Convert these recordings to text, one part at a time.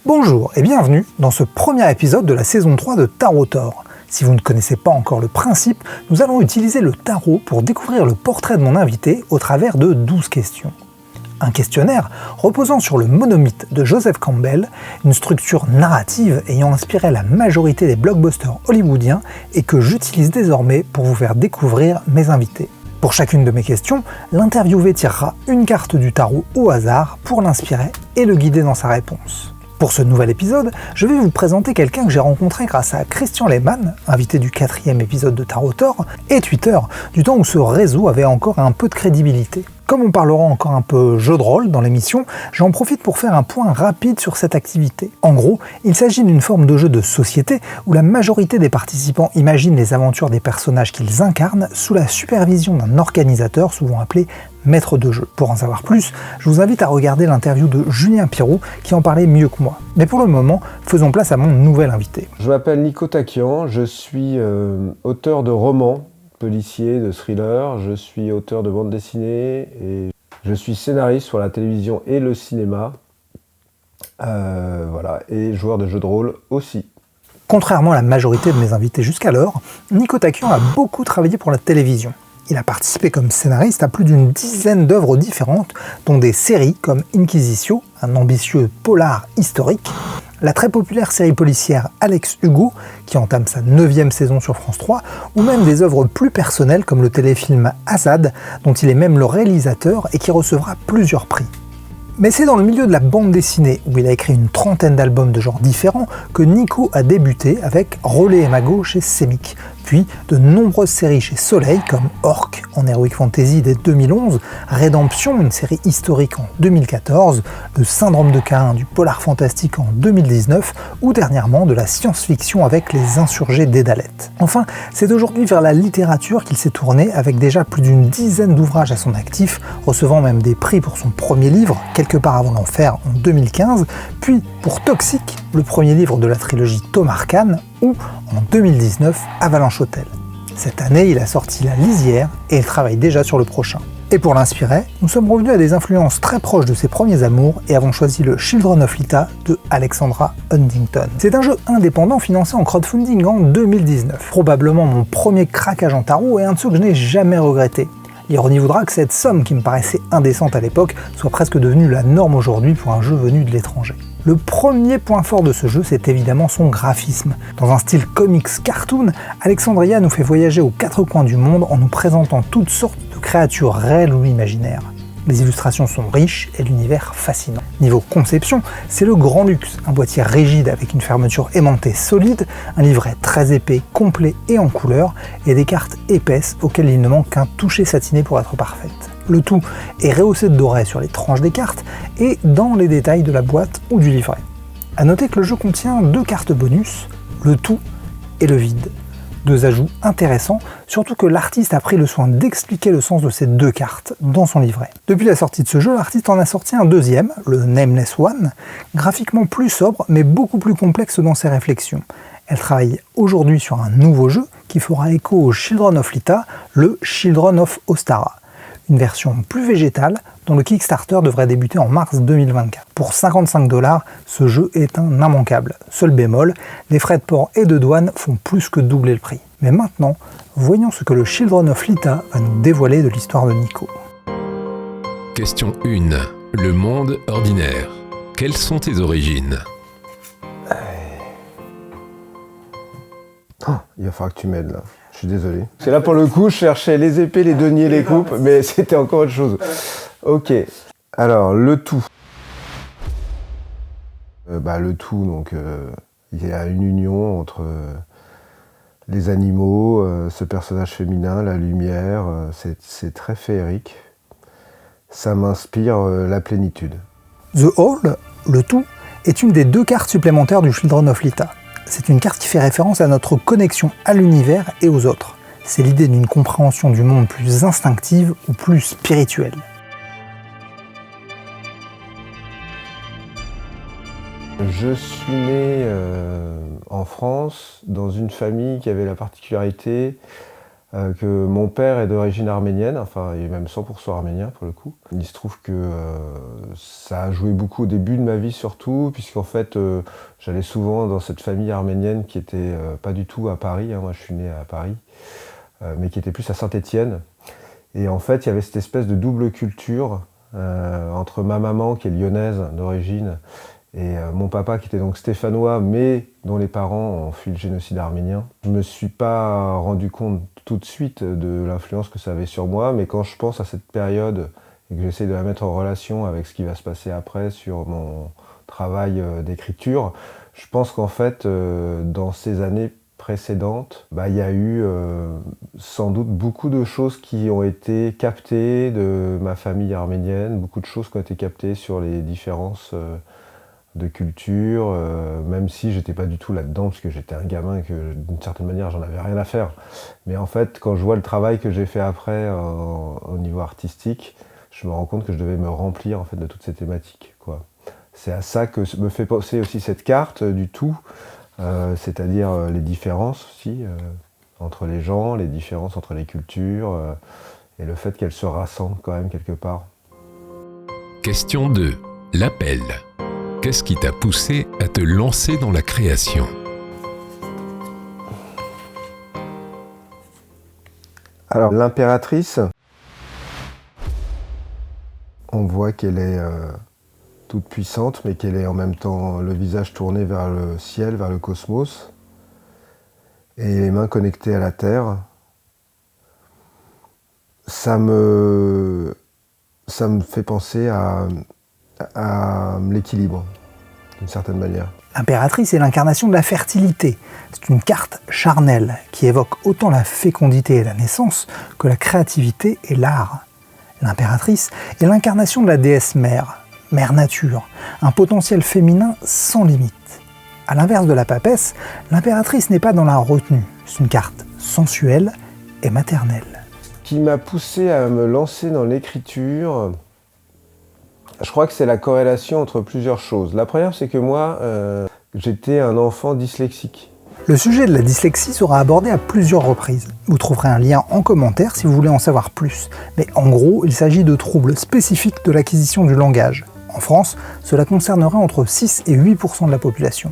Bonjour et bienvenue dans ce premier épisode de la saison 3 de Tarot Tor. Si vous ne connaissez pas encore le principe, nous allons utiliser le tarot pour découvrir le portrait de mon invité au travers de 12 questions. Un questionnaire reposant sur le monomythe de Joseph Campbell, une structure narrative ayant inspiré la majorité des blockbusters hollywoodiens et que j'utilise désormais pour vous faire découvrir mes invités. Pour chacune de mes questions, l'interviewé tirera une carte du tarot au hasard pour l'inspirer et le guider dans sa réponse. Pour ce nouvel épisode, je vais vous présenter quelqu'un que j'ai rencontré grâce à Christian Lehmann, invité du 4e épisode de Tarot Tor, et Twitter, du temps où ce réseau avait encore un peu de crédibilité. Comme on parlera encore un peu jeu de rôle dans l'émission, j'en profite pour faire un point rapide sur cette activité. En gros, il s'agit d'une forme de jeu de société où la majorité des participants imaginent les aventures des personnages qu'ils incarnent sous la supervision d'un organisateur souvent appelé maître de jeu. Pour en savoir plus, je vous invite à regarder l'interview de Julien Pirou qui en parlait mieux que moi. Mais pour le moment, faisons place à mon nouvel invité. Je m'appelle Nico Takian, je suis auteur de romans policiers, de thrillers, je suis auteur de bande dessinée et je suis scénariste sur la télévision et le cinéma, et joueur de jeux de rôle aussi. Contrairement à la majorité de mes invités jusqu'alors, Nico Takian a beaucoup travaillé pour la télévision. Il a participé comme scénariste à plus d'une dizaine d'œuvres différentes, dont des séries comme Inquisitio, un ambitieux polar historique, la très populaire série policière Alex Hugo, qui entame sa 9e saison sur France 3, ou même des œuvres plus personnelles comme le téléfilm Azad, dont il est même le réalisateur et qui recevra plusieurs prix. Mais c'est dans le milieu de la bande dessinée, où il a écrit une trentaine d'albums de genres différents, que Nico a débuté avec Rollet et Mago chez Semic, puis de nombreuses séries chez Soleil comme Orc en Heroic Fantasy dès 2011, Rédemption, une série historique en 2014, Le Syndrome de Caïn du polar fantastique en 2019, ou dernièrement de la science-fiction avec Les Insurgés d'Edalet. Enfin, c'est aujourd'hui vers la littérature qu'il s'est tourné avec déjà plus d'une dizaine d'ouvrages à son actif, recevant même des prix pour son premier livre, Quelque part avant l'enfer en 2015, puis pour Toxique, le premier livre de la trilogie Tom Arcane, ou en 2019 Avalanche Hotel. Cette année, il a sorti La Lisière et il travaille déjà sur le prochain. Et pour l'inspirer, nous sommes revenus à des influences très proches de ses premiers amours et avons choisi le Children of Lita de Alexandra Huntington. C'est un jeu indépendant financé en crowdfunding en 2019. Probablement mon premier craquage en tarot et un de ceux que je n'ai jamais regretté. L'ironie voudra que cette somme qui me paraissait indécente à l'époque soit presque devenue la norme aujourd'hui pour un jeu venu de l'étranger. Le premier point fort de ce jeu, c'est évidemment son graphisme. Dans un style comics cartoon, Alexandria nous fait voyager aux quatre coins du monde en nous présentant toutes sortes de créatures réelles ou imaginaires. Les illustrations sont riches et l'univers fascinant. Niveau conception, c'est le grand luxe, un boîtier rigide avec une fermeture aimantée solide, un livret très épais, complet et en couleur, et des cartes épaisses auxquelles il ne manque qu'un toucher satiné pour être parfaite. Le tout est rehaussé de doré sur les tranches des cartes et dans les détails de la boîte ou du livret. A noter que le jeu contient 2 cartes bonus, le tout et le vide. 2 ajouts intéressants, surtout que l'artiste a pris le soin d'expliquer le sens de ces 2 cartes dans son livret. Depuis la sortie de ce jeu, l'artiste en a sorti un deuxième, le Nameless One, graphiquement plus sobre mais beaucoup plus complexe dans ses réflexions. Elle travaille aujourd'hui sur un nouveau jeu qui fera écho au Children of Lita, le Children of Ostara. Une version plus végétale dont le Kickstarter devrait débuter en mars 2024. Pour 55$, ce jeu est un immanquable. Seul bémol, les frais de port et de douane font plus que doubler le prix. Mais maintenant, voyons ce que le Children of Lita va nous dévoiler de l'histoire de Nico. Question 1. Le monde ordinaire. Quelles sont tes origines ? Il va falloir que tu m'aides là. Je suis désolé. C'est là pour le coup, je cherchais les épées, les deniers, les coupes, mais c'était encore autre chose. Ok. Alors, le tout. Le tout, donc, il y a une union entre les animaux, ce personnage féminin, la lumière, c'est très féerique. Ça m'inspire la plénitude. The All, le tout, est une des 2 cartes supplémentaires du Children of Lita. C'est une carte qui fait référence à notre connexion à l'univers et aux autres. C'est l'idée d'une compréhension du monde plus instinctive ou plus spirituelle. Je suis né en France, dans une famille qui avait la particularité que mon père est d'origine arménienne, enfin il est même 100% arménien pour le coup. Il se trouve que ça a joué beaucoup au début de ma vie surtout, puisqu'en fait j'allais souvent dans cette famille arménienne qui était pas du tout à Paris, hein, moi je suis né à Paris, mais qui était plus à Saint-Étienne. Et en fait il y avait cette espèce de double culture entre ma maman qui est lyonnaise d'origine, et mon papa qui était donc stéphanois, mais dont les parents ont fui le génocide arménien. Je me suis pas rendu compte tout de suite de l'influence que ça avait sur moi, mais quand je pense à cette période et que j'essaie de la mettre en relation avec ce qui va se passer après sur mon travail d'écriture, je pense qu'en fait, dans ces années précédentes, il y a eu sans doute beaucoup de choses qui ont été captées de ma famille arménienne, beaucoup de choses qui ont été captées sur les différences de culture, même si j'étais pas du tout là-dedans, parce que j'étais un gamin et que d'une certaine manière j'en avais rien à faire. Mais en fait, quand je vois le travail que j'ai fait après au niveau artistique, je me rends compte que je devais me remplir en fait de toutes ces thématiques, quoi. C'est à ça que me fait penser aussi cette carte du tout, c'est-à-dire les différences aussi entre les gens, les différences entre les cultures, et le fait qu'elles se rassemblent quand même quelque part. Question 2. L'appel. Qu'est-ce qui t'a poussé à te lancer dans la création ? Alors, l'impératrice, on voit qu'elle est toute puissante, mais qu'elle est en même temps le visage tourné vers le ciel, vers le cosmos, et les mains connectées à la terre. Ça me fait penser à l'équilibre, d'une certaine manière. L'impératrice est l'incarnation de la fertilité. C'est une carte charnelle qui évoque autant la fécondité et la naissance que la créativité et l'art. L'impératrice est l'incarnation de la déesse mère, mère nature, un potentiel féminin sans limite. À l'inverse de la papesse, l'impératrice n'est pas dans la retenue. C'est une carte sensuelle et maternelle. Ce qui m'a poussé à me lancer dans l'écriture, je crois que c'est la corrélation entre plusieurs choses. La première, c'est que moi, j'étais un enfant dyslexique. Le sujet de la dyslexie sera abordé à plusieurs reprises. Vous trouverez un lien en commentaire si vous voulez en savoir plus. Mais en gros, il s'agit de troubles spécifiques de l'acquisition du langage. En France, cela concernerait entre 6 et 8% de la population.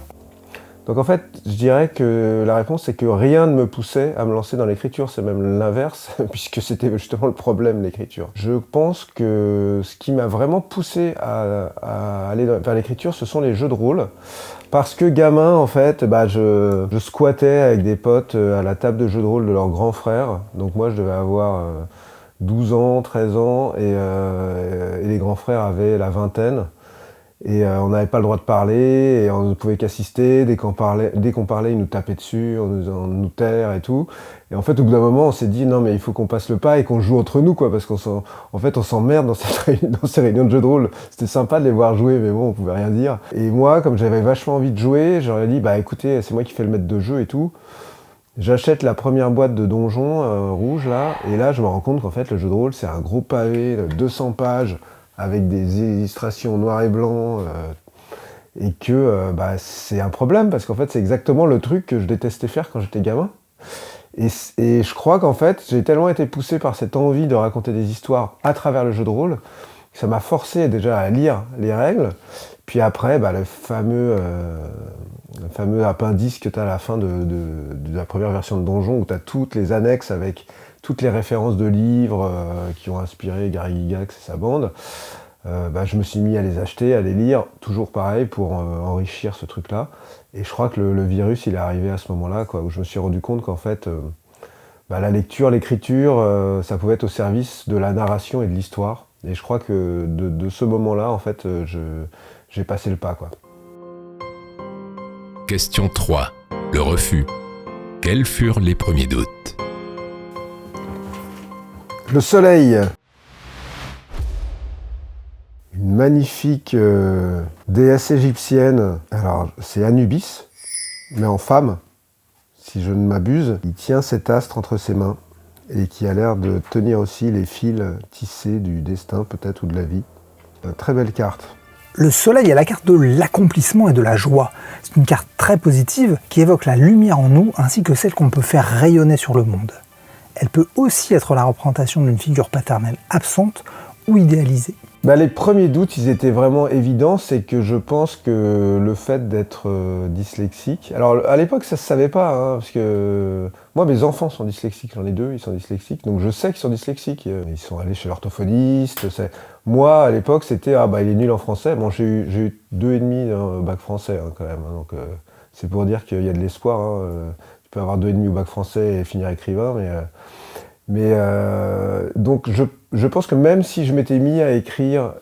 Donc en fait, je dirais que la réponse, c'est que rien ne me poussait à me lancer dans l'écriture, c'est même l'inverse, puisque c'était justement le problème, l'écriture. Je pense que ce qui m'a vraiment poussé à aller vers l'écriture, ce sont les jeux de rôle. Parce que gamin, en fait, je squattais avec des potes à la table de jeux de rôle de leur grand frère. Donc moi, je devais avoir 12 ans, 13 ans, et les grands frères avaient la vingtaine. Et on n'avait pas le droit de parler, et on ne pouvait qu'assister. Dès qu'on parlait, ils nous tapaient dessus, on nous taire et tout. Et en fait, au bout d'un moment, on s'est dit non, mais il faut qu'on passe le pas et qu'on joue entre nous, quoi, parce on s'emmerde dans ces réunions de jeux de rôle. C'était sympa de les voir jouer, mais bon, on pouvait rien dire. Et moi, comme j'avais vachement envie de jouer, j'aurais dit écoutez, c'est moi qui fais le maître de jeu et tout. J'achète la première boîte de donjons rouge là, et là, je me rends compte qu'en fait, le jeu de rôle, c'est un gros pavé de 200 pages. Avec des illustrations noir et blanc, et que c'est un problème, parce qu'en fait c'est exactement le truc que je détestais faire quand j'étais gamin. Et je crois qu'en fait j'ai tellement été poussé par cette envie de raconter des histoires à travers le jeu de rôle, que ça m'a forcé déjà à lire les règles, puis après le fameux appendice que tu as à la fin de la première version de Donjon, où tu as toutes les annexes avec toutes les références de livres qui ont inspiré Gary Gygax et sa bande, je me suis mis à les acheter, à les lire, toujours pareil, pour enrichir ce truc-là. Et je crois que le virus, il est arrivé à ce moment-là, quoi, où je me suis rendu compte qu'en fait, la lecture, l'écriture, ça pouvait être au service de la narration et de l'histoire. Et je crois que de ce moment-là, en fait, j'ai passé le pas, quoi. Question 3. Le refus. Quels furent les premiers doutes ? Le soleil. Une magnifique déesse égyptienne. Alors, c'est Anubis, mais en femme, si je ne m'abuse. Il tient cet astre entre ses mains et qui a l'air de tenir aussi les fils tissés du destin, peut-être, ou de la vie. Très belle carte. Le soleil est la carte de l'accomplissement et de la joie. C'est une carte très positive qui évoque la lumière en nous ainsi que celle qu'on peut faire rayonner sur le monde. elle peut aussi être la représentation d'une figure paternelle absente ou idéalisée. Les premiers doutes, ils étaient vraiment évidents, c'est que je pense que le fait d'être dyslexique... Alors à l'époque, ça se savait pas, hein, parce que moi, mes enfants sont dyslexiques, j'en ai 2, ils sont dyslexiques, donc je sais qu'ils sont dyslexiques. Ils sont allés chez l'orthophoniste. Moi, à l'époque, c'était il est nul en français. Bon, j'ai eu 2,5 au bac français hein, quand même, hein, donc c'est pour dire qu'il y a de l'espoir. Hein, tu peux avoir 2,5 au bac français et finir écrivain, donc je pense que même si je m'étais mis à écrire,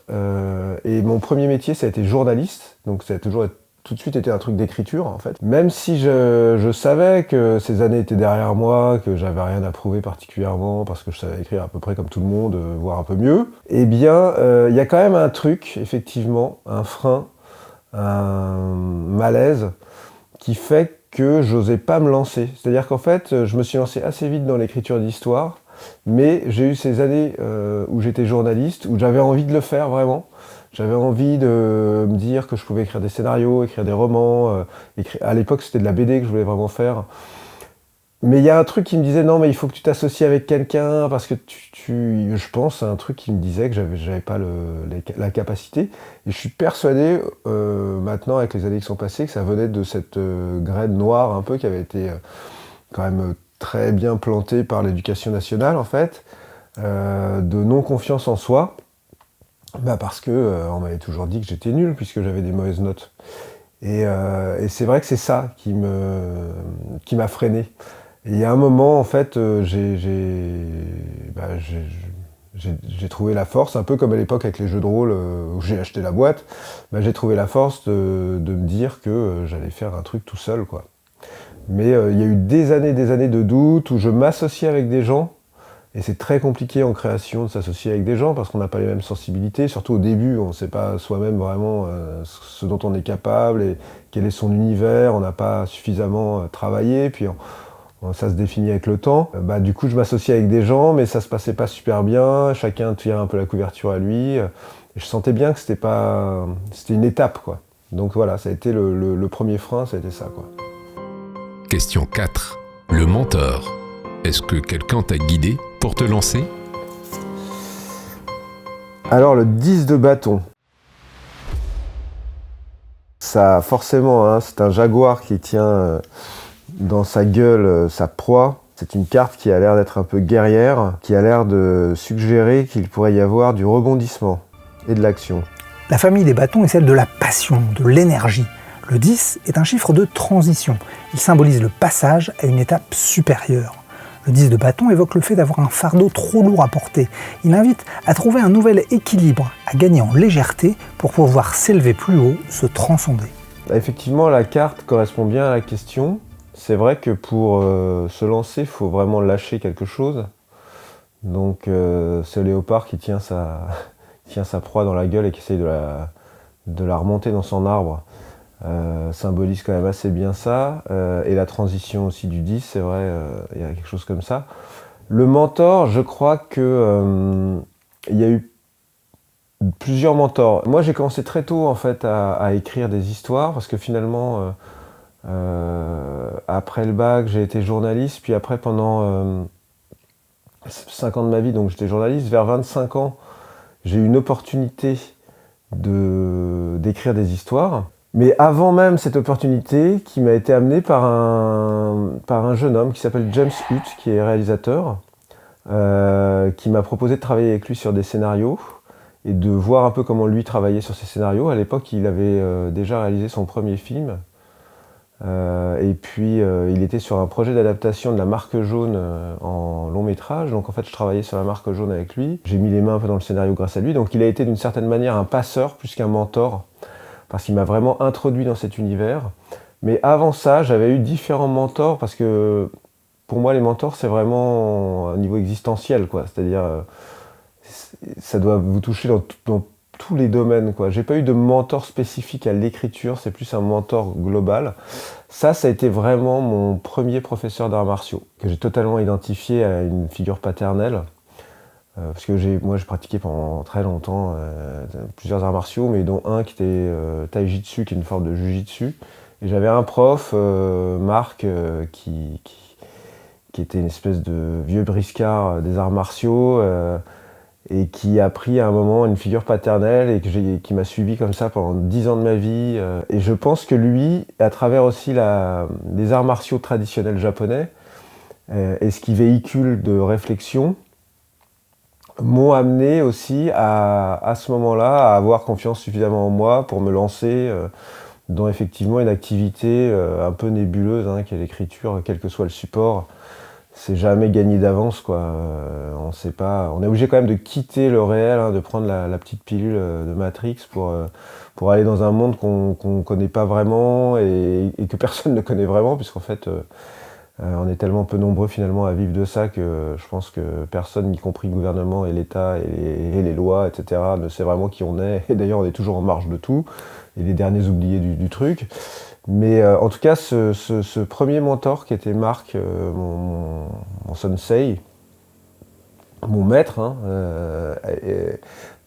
et mon premier métier ça a été journaliste, donc ça a toujours tout de suite été un truc d'écriture en fait. Même si je savais que ces années étaient derrière moi, que j'avais rien à prouver particulièrement parce que je savais écrire à peu près comme tout le monde, voire un peu mieux, eh bien il y a quand même un truc, effectivement, un frein, un malaise qui fait que j'osais pas me lancer. C'est-à-dire qu'en fait, je me suis lancé assez vite dans l'écriture d'histoire, mais j'ai eu ces années où j'étais journaliste, où j'avais envie de le faire vraiment. J'avais envie de me dire que je pouvais écrire des scénarios, écrire des romans. À l'époque, c'était de la BD que je voulais vraiment faire. Mais il y a un truc qui me disait non, mais il faut que tu t'associes avec quelqu'un parce que je pense à un truc qui me disait que j'avais pas la capacité. Et je suis persuadé maintenant avec les années qui sont passées que ça venait de cette graine noire un peu qui avait été quand même très bien plantée par l'éducation nationale en fait, de non-confiance en soi, parce que on m'avait toujours dit que j'étais nul puisque j'avais des mauvaises notes. Et c'est vrai que c'est ça qui m'a freiné. Et il y a un moment, en fait, j'ai trouvé la force, un peu comme à l'époque avec les jeux de rôle où j'ai acheté la boîte, j'ai trouvé la force de me dire que j'allais faire un truc tout seul, quoi. Mais il y a eu des années de doutes où je m'associais avec des gens, et c'est très compliqué en création de s'associer avec des gens parce qu'on n'a pas les mêmes sensibilités, surtout au début, on ne sait pas soi-même vraiment ce dont on est capable et quel est son univers, on n'a pas suffisamment travaillé, puis ça se définit avec le temps. Du coup, je m'associais avec des gens, mais ça se passait pas super bien. Chacun tirait un peu la couverture à lui. Et je sentais bien que c'était une étape, quoi. Donc voilà, ça a été le premier frein, ça a été ça, quoi. Question 4. Le mentor. Est-ce que quelqu'un t'a guidé pour te lancer ? Alors, le 10 de bâton. Ça, forcément, hein, c'est un jaguar qui tient dans sa gueule sa proie. C'est une carte qui a l'air d'être un peu guerrière, qui a l'air de suggérer qu'il pourrait y avoir du rebondissement et de l'action. La famille des bâtons est celle de la passion, de l'énergie. Le 10 est un chiffre de transition. Il symbolise le passage à une étape supérieure. Le 10 de bâton évoque le fait d'avoir un fardeau trop lourd à porter. Il invite à trouver un nouvel équilibre, à gagner en légèreté pour pouvoir s'élever plus haut, se transcender. Effectivement, la carte correspond bien à la question. C'est vrai que pour se lancer, il faut vraiment lâcher quelque chose. Donc ce léopard qui tient sa proie dans la gueule et qui essaye de la remonter dans son arbre symbolise quand même assez bien ça. Et la transition aussi du 10, c'est vrai, il y a quelque chose comme ça. Le mentor, je crois que il y a eu plusieurs mentors. Moi, j'ai commencé très tôt en fait à écrire des histoires parce que finalement... après le bac, j'ai été journaliste, puis après pendant 5 ans de ma vie, donc j'étais journaliste, vers 25 ans, j'ai eu une opportunité d'écrire des histoires. Mais avant même cette opportunité, qui m'a été amenée par un jeune homme qui s'appelle James Hutt, qui est réalisateur, qui m'a proposé de travailler avec lui sur des scénarios et de voir un peu comment lui travaillait sur ses scénarios. À l'époque, il avait déjà réalisé son premier film. Et puis il était sur un projet d'adaptation de La Marque Jaune en long métrage, donc en fait je travaillais sur La Marque Jaune avec lui, j'ai mis les mains un peu dans le scénario grâce à lui, donc il a été d'une certaine manière un passeur plus qu'un mentor, parce qu'il m'a vraiment introduit dans cet univers. Mais avant ça, j'avais eu différents mentors, parce que pour moi les mentors c'est vraiment un niveau existentiel, quoi. C'est-à-dire ça doit vous toucher dans tous les domaines, quoi. J'ai pas eu de mentor spécifique à l'écriture, c'est plus un mentor global. Ça a été vraiment mon premier professeur d'arts martiaux, que j'ai totalement identifié à une figure paternelle. Parce que moi j'ai pratiqué pendant très longtemps plusieurs arts martiaux, mais dont un qui était taijitsu, qui est une forme de jujitsu. Et j'avais un prof, Marc, qui qui était une espèce de vieux briscard des arts martiaux, et qui a pris à un moment une figure paternelle et qui m'a suivi comme ça pendant 10 ans de ma vie. Et je pense que lui, à travers aussi les arts martiaux traditionnels japonais, et ce qu'il véhicule de réflexion, m'ont amené aussi à ce moment-là à avoir confiance suffisamment en moi pour me lancer dans effectivement une activité un peu nébuleuse, qui est l'écriture, quel que soit le support. C'est jamais gagné d'avance, quoi. On sait pas. On est obligé quand même de quitter le réel, de prendre la petite pilule de Matrix pour aller dans un monde qu'on connaît pas vraiment et que personne ne connaît vraiment, puisqu'en fait on est tellement peu nombreux finalement à vivre de ça que je pense que personne, y compris le gouvernement et l'État et les lois, etc., ne sait vraiment qui on est. Et d'ailleurs on est toujours en marge de tout, et les derniers oubliés du truc. Mais en tout cas, ce premier mentor qui était Marc, mon sensei, mon maître,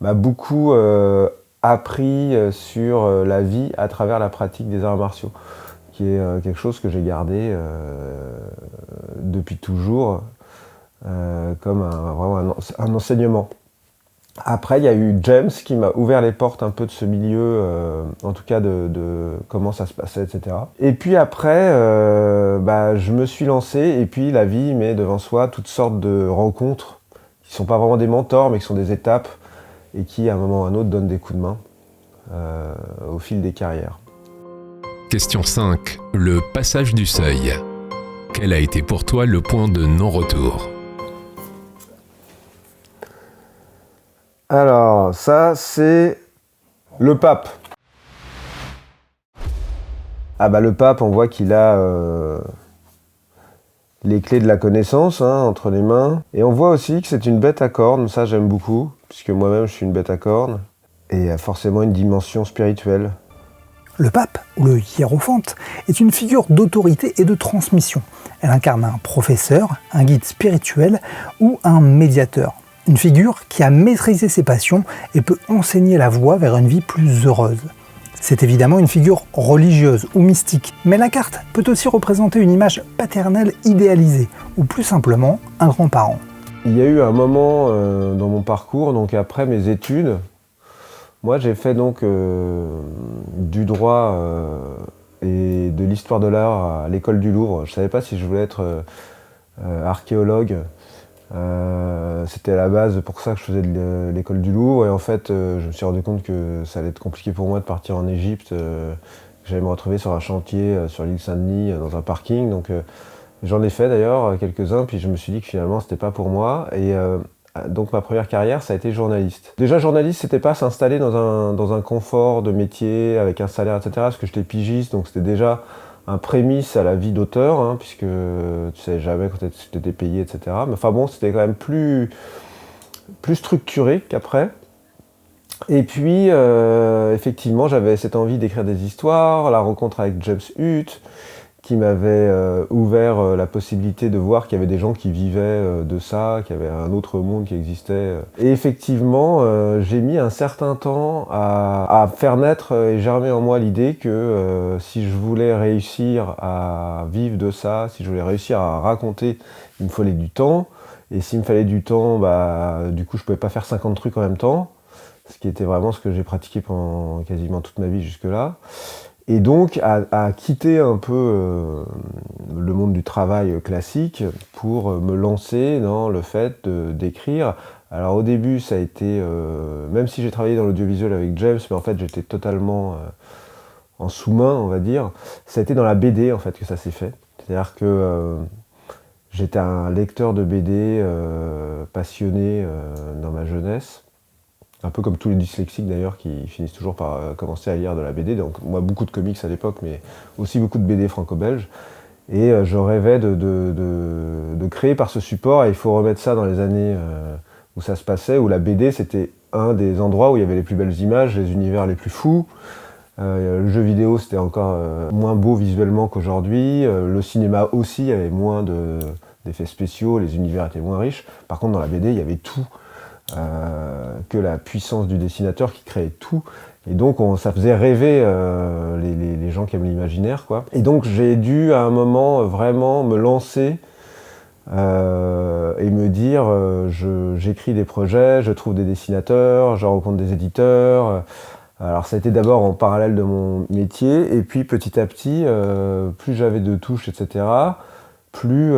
m'a beaucoup appris sur la vie à travers la pratique des arts martiaux, qui est quelque chose que j'ai gardé depuis toujours comme vraiment un enseignement. Après, il y a eu James qui m'a ouvert les portes un peu de ce milieu, en tout cas de comment ça se passait, etc. Et puis après, je me suis lancé, et puis la vie met devant soi toutes sortes de rencontres qui ne sont pas vraiment des mentors, mais qui sont des étapes, et qui, à un moment ou à un autre, donnent des coups de main au fil des carrières. Question 5. Le passage du seuil. Quel a été pour toi le point de non-retour ? Alors, ça, c'est le pape. Le pape, on voit qu'il a les clés de la connaissance entre les mains. Et on voit aussi que c'est une bête à cornes, ça j'aime beaucoup, puisque moi-même je suis une bête à cornes. Et il y a forcément une dimension spirituelle. Le pape, ou le hiérophante, est une figure d'autorité et de transmission. Elle incarne un professeur, un guide spirituel ou un médiateur. Une figure qui a maîtrisé ses passions et peut enseigner la voie vers une vie plus heureuse. C'est évidemment une figure religieuse ou mystique, mais la carte peut aussi représenter une image paternelle idéalisée, ou plus simplement un grand-parent. Il y a eu un moment dans mon parcours, donc après mes études, moi j'ai fait donc du droit et de l'histoire de l'art à l'école du Louvre. Je ne savais pas si je voulais être archéologue. C'était à la base pour ça que je faisais de l'école du Louvre, et en fait je me suis rendu compte que ça allait être compliqué pour moi de partir en Égypte, que j'allais me retrouver sur un chantier sur l'île Saint-Denis dans un parking, donc j'en ai fait d'ailleurs quelques-uns, puis je me suis dit que finalement c'était pas pour moi, et donc ma première carrière ça a été journaliste. Déjà journaliste, c'était pas s'installer dans un confort de métier avec un salaire, etc., parce que j'étais pigiste, donc c'était déjà un prémisse à la vie d'auteur, puisque tu savais jamais quand tu étais payé, etc. Mais enfin bon, c'était quand même plus structuré qu'après. Et puis, effectivement, j'avais cette envie d'écrire des histoires, la rencontre avec James Hutt, qui m'avait ouvert la possibilité de voir qu'il y avait des gens qui vivaient de ça, qu'il y avait un autre monde qui existait. Et effectivement, j'ai mis un certain temps à faire naître et germer en moi l'idée que si je voulais réussir à vivre de ça, si je voulais réussir à raconter, il me fallait du temps. Et s'il me fallait du temps, du coup, je pouvais pas faire 50 trucs en même temps, ce qui était vraiment ce que j'ai pratiqué pendant quasiment toute ma vie jusque-là. Et donc à quitter un peu le monde du travail classique pour me lancer dans le fait d'écrire. Alors au début ça a été, même si j'ai travaillé dans l'audiovisuel avec James, mais en fait j'étais totalement en sous-main, on va dire, ça a été dans la BD en fait que ça s'est fait. C'est-à-dire que j'étais un lecteur de BD passionné dans ma jeunesse. Un peu comme tous les dyslexiques d'ailleurs qui finissent toujours par commencer à lire de la BD. Donc moi beaucoup de comics à l'époque, mais aussi beaucoup de BD franco-belges. Et je rêvais de créer par ce support, et il faut remettre ça dans les années où ça se passait, où la BD c'était un des endroits où il y avait les plus belles images, les univers les plus fous. Le jeu vidéo c'était encore moins beau visuellement qu'aujourd'hui. Le cinéma aussi, il y avait moins d'effets spéciaux, les univers étaient moins riches. Par contre dans la BD il y avait tout. Que la puissance du dessinateur qui créait tout, et donc ça faisait rêver les gens qui aiment l'imaginaire, quoi. Et donc j'ai dû à un moment vraiment me lancer et me dire j'écris des projets, je trouve des dessinateurs, je rencontre des éditeurs. Alors ça a été d'abord en parallèle de mon métier, et puis petit à petit, plus j'avais de touches, etc., plus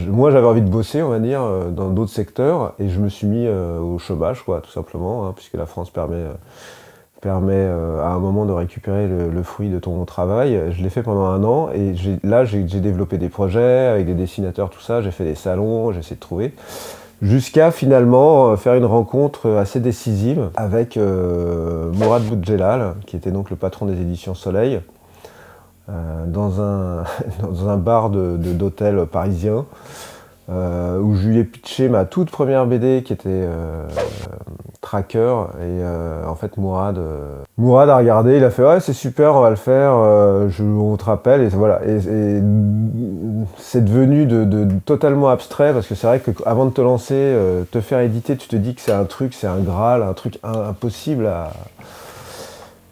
moi j'avais envie de bosser, on va dire, dans d'autres secteurs, et je me suis mis au chômage, quoi, tout simplement, hein, puisque la France permet à un moment de récupérer le fruit de ton travail. Je l'ai fait pendant 1 an, et j'ai développé des projets avec des dessinateurs, tout ça, j'ai fait des salons, j'ai essayé de trouver, jusqu'à finalement faire une rencontre assez décisive avec Mourad Boudjelal, qui était donc le patron des éditions Soleil, dans un bar d'hôtel parisien, où je lui ai pitché ma toute première BD qui était Tracker, et en fait Mourad a regardé, il a fait ouais c'est super, on va le faire, on te rappelle, et voilà, et c'est devenu totalement abstrait, parce que c'est vrai qu'avant de te lancer, te faire éditer, tu te dis que c'est un Graal, un truc impossible à...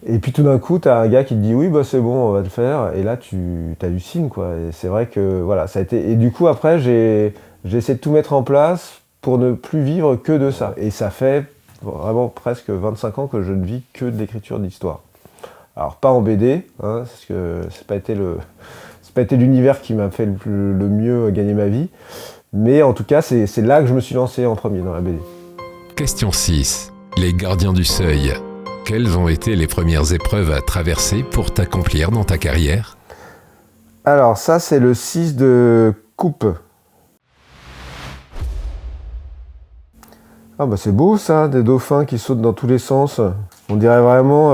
Et puis tout d'un coup, t'as un gars qui te dit oui, bah c'est bon, on va le faire, et là tu t'hallucines, quoi. Et c'est vrai que voilà, ça a été. Et du coup après, j'ai essayé de tout mettre en place pour ne plus vivre que de ça. Et ça fait vraiment presque 25 ans que je ne vis que de l'écriture d'histoire. Alors pas en BD, hein, parce que c'est pas été l'univers qui m'a fait le mieux gagner ma vie, mais en tout cas c'est là que je me suis lancé en premier dans la BD. Question 6. Les gardiens du seuil. Quelles ont été les premières épreuves à traverser pour t'accomplir dans ta carrière ? Alors ça, c'est le 6 de coupe. Ah bah c'est beau ça, des dauphins qui sautent dans tous les sens. On dirait vraiment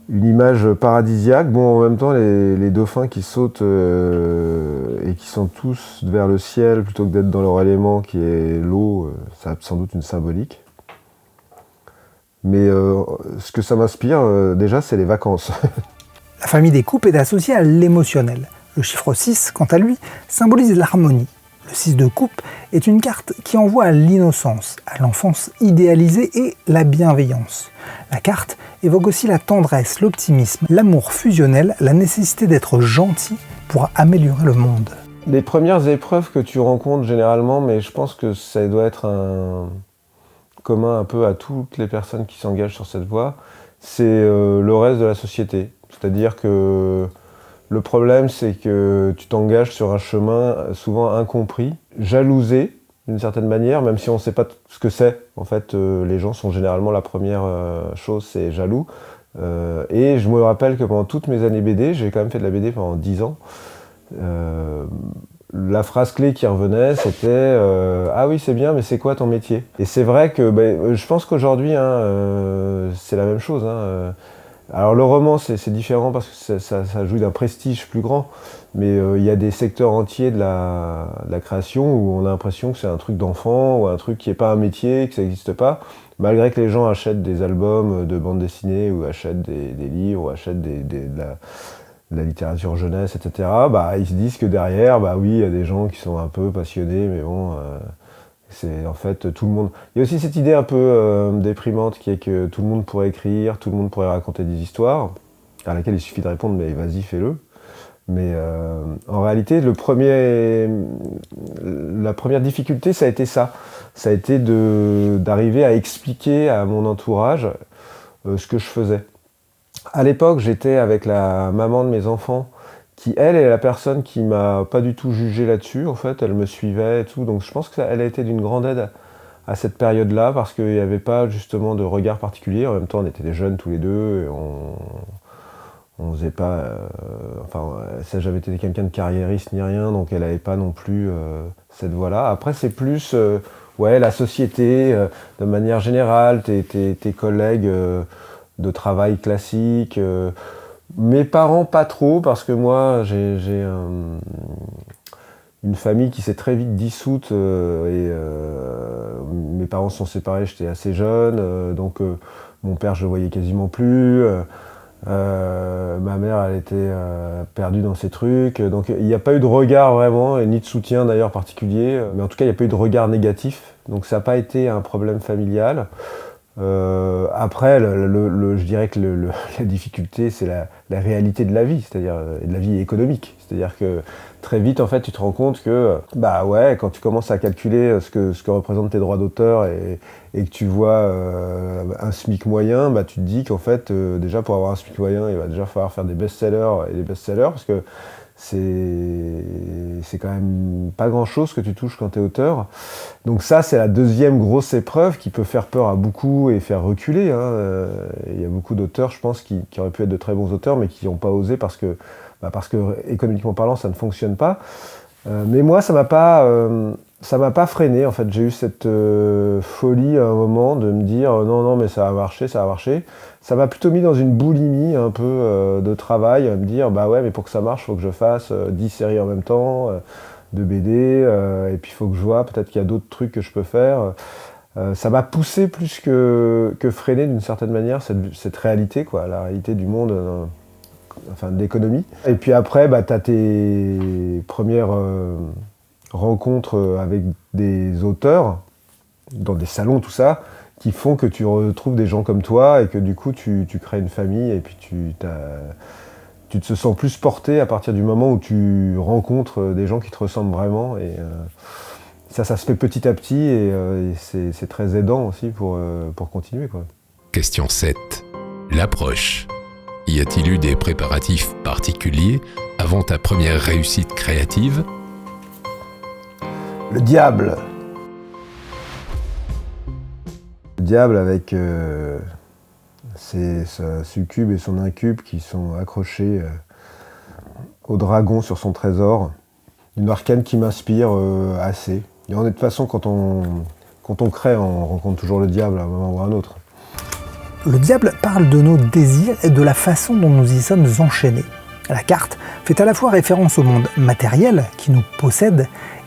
une image paradisiaque. Bon, en même temps, les dauphins qui sautent et qui sont tous vers le ciel plutôt que d'être dans leur élément qui est l'eau, ça a sans doute une symbolique. Mais ce que ça m'inspire, déjà, c'est les vacances. La famille des coupes est associée à l'émotionnel. Le chiffre 6, quant à lui, symbolise l'harmonie. Le 6 de coupe est une carte qui envoie à l'innocence, à l'enfance idéalisée et la bienveillance. La carte évoque aussi la tendresse, l'optimisme, l'amour fusionnel, la nécessité d'être gentil pour améliorer le monde. Les premières épreuves que tu rencontres généralement, mais je pense que ça doit être commun un peu à toutes les personnes qui s'engagent sur cette voie, c'est le reste de la société. C'est-à-dire que le problème, c'est que tu t'engages sur un chemin souvent incompris, jalousé d'une certaine manière, même si on ne sait pas ce que c'est. En fait, les gens sont généralement, la première chose, c'est jaloux. Et je me rappelle que pendant toutes mes années BD, j'ai quand même fait de la BD pendant 10 ans, la phrase clé qui revenait, c'était ah oui, c'est bien, mais c'est quoi ton métier ? Et c'est vrai que je pense qu'aujourd'hui, c'est la même chose. Alors le roman, c'est différent parce que ça jouit d'un prestige plus grand, mais il y a des secteurs entiers de la création où on a l'impression que c'est un truc d'enfant, ou un truc qui n'est pas un métier, que ça n'existe pas, malgré que les gens achètent des albums de bande dessinée, ou achètent des livres, ou achètent de la littérature jeunesse, etc. Ils se disent que derrière, oui, il y a des gens qui sont un peu passionnés, mais bon... c'est en fait tout le monde. Il y a aussi cette idée un peu déprimante qui est que tout le monde pourrait écrire, tout le monde pourrait raconter des histoires, à laquelle il suffit de répondre mais vas-y, fais-le. Mais en réalité, la première difficulté, ça a été ça. Ça a été d'arriver à expliquer à mon entourage ce que je faisais. À l'époque, j'étais avec la maman de mes enfants, qui, elle, est la personne qui m'a pas du tout jugé là-dessus. En fait, elle me suivait et tout. Donc je pense qu'elle a été d'une grande aide à cette période-là, parce qu'il n'y avait pas justement de regard particulier. En même temps, on était des jeunes tous les deux, et on faisait pas... ça, j'avais été quelqu'un de carriériste ni rien, donc elle n'avait pas non plus cette voie-là. Après, c'est plus la société, de manière générale, tes collègues de travail classiques. Mes parents, pas trop, parce que moi, j'ai une famille qui s'est très vite dissoute, et mes parents se sont séparés, j'étais assez jeune, donc mon père, je le voyais quasiment plus, ma mère, elle était perdue dans ses trucs, donc il n'y a pas eu de regard vraiment, et ni de soutien d'ailleurs particulier, mais en tout cas, il n'y a pas eu de regard négatif, donc ça n'a pas été un problème familial. Après, je dirais que la difficulté, c'est la réalité de la vie, c'est-à-dire de la vie économique. C'est-à-dire que très vite, en fait, tu te rends compte que, bah ouais, quand tu commences à calculer ce que représentent tes droits d'auteur et que tu vois un SMIC moyen, bah tu te dis qu'en fait, déjà pour avoir un SMIC moyen, il va déjà falloir faire des best-sellers et des best-sellers, parce que c'est quand même pas grand-chose que tu touches quand tu es auteur. Donc ça, c'est la deuxième grosse épreuve qui peut faire peur à beaucoup et faire reculer. Il y a beaucoup d'auteurs, je pense, qui auraient pu être de très bons auteurs, mais qui n'ont pas osé parce que économiquement parlant, ça ne fonctionne pas. Mais moi, ça m'a pas freiné. En fait, j'ai eu cette folie à un moment de me dire non, mais ça va marcher, ça va marcher. Ça m'a plutôt mis dans une boulimie un peu de travail, à me dire bah ouais, mais pour que ça marche, il faut que je fasse 10 séries en même temps, de BD, et puis il faut que je vois peut-être qu'il y a d'autres trucs que je peux faire. Ça m'a poussé plus que freiné d'une certaine manière cette réalité, quoi, la réalité du monde. Enfin, de l'économie. Et puis après, bah, tu as tes premières rencontres avec des auteurs, dans des salons, tout ça, qui font que tu retrouves des gens comme toi et que du coup, tu crées une famille et puis tu te sens plus porté à partir du moment où tu rencontres des gens qui te ressemblent vraiment. Et ça se fait petit à petit et c'est très aidant aussi pour continuer, quoi. Question 7. L'approche. Y a-t-il eu des préparatifs particuliers avant ta première réussite créative ? Le diable. Le diable avec sa succube et son incube qui sont accrochés au dragon sur son trésor. Une arcane qui m'inspire assez. Et de toute façon, quand on crée, on rencontre toujours le diable à un moment ou à un autre. Le diable parle de nos désirs et de la façon dont nous y sommes enchaînés. La carte fait à la fois référence au monde matériel qui nous possède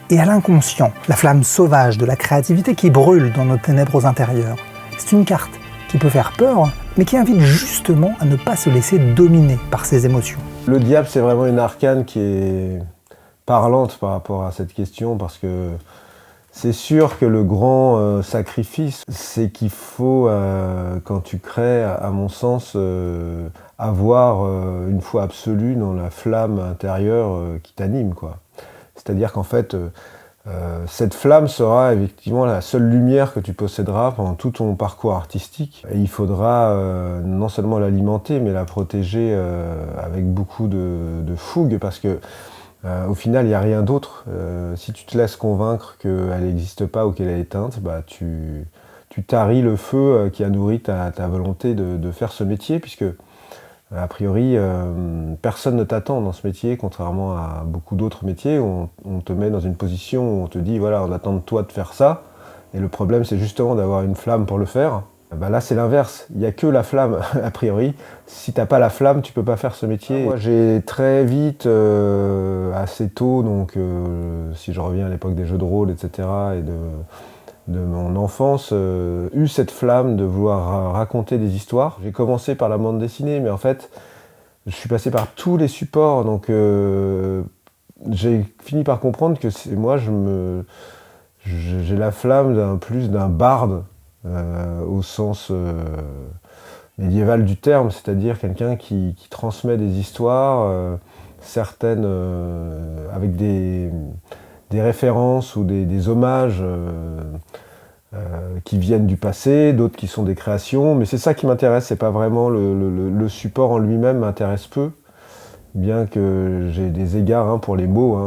et à l'inconscient, la flamme sauvage de la créativité qui brûle dans nos ténèbres intérieures. C'est une carte qui peut faire peur, mais qui invite justement à ne pas se laisser dominer par ses émotions. Le diable, c'est vraiment une arcane qui est parlante par rapport à cette question, parce que c'est sûr que le grand sacrifice, c'est qu'il faut, quand tu crées, à mon sens, avoir une foi absolue dans la flamme intérieure qui t'anime, quoi. C'est-à-dire qu'en fait, cette flamme sera effectivement la seule lumière que tu posséderas pendant tout ton parcours artistique. Et il faudra non seulement l'alimenter, mais la protéger avec beaucoup de fougue, parce que au final, il n'y a rien d'autre. Si tu te laisses convaincre qu'elle n'existe pas ou qu'elle est éteinte, bah, tu taris le feu qui a nourri ta volonté de faire ce métier, puisque, a priori, personne ne t'attend dans ce métier, contrairement à beaucoup d'autres métiers où on te met dans une position où on te dit, voilà, on attend de toi de faire ça, et le problème, c'est justement d'avoir une flamme pour le faire. Bah là, c'est l'inverse. Il n'y a que la flamme, a priori. Si tu n'as pas la flamme, tu ne peux pas faire ce métier. Moi, j'ai très vite, assez tôt, donc si je reviens à l'époque des jeux de rôle, etc., et de mon enfance, eu cette flamme de vouloir raconter des histoires. J'ai commencé par la bande dessinée, mais en fait, je suis passé par tous les supports, donc j'ai fini par comprendre que moi, j'ai la flamme d'un barde, au sens médiéval du terme, c'est-à-dire quelqu'un qui transmet des histoires, certaines avec des références ou des hommages qui viennent du passé, d'autres qui sont des créations, mais c'est ça qui m'intéresse, c'est pas vraiment le support en lui-même m'intéresse peu, bien que j'ai des égards pour les mots,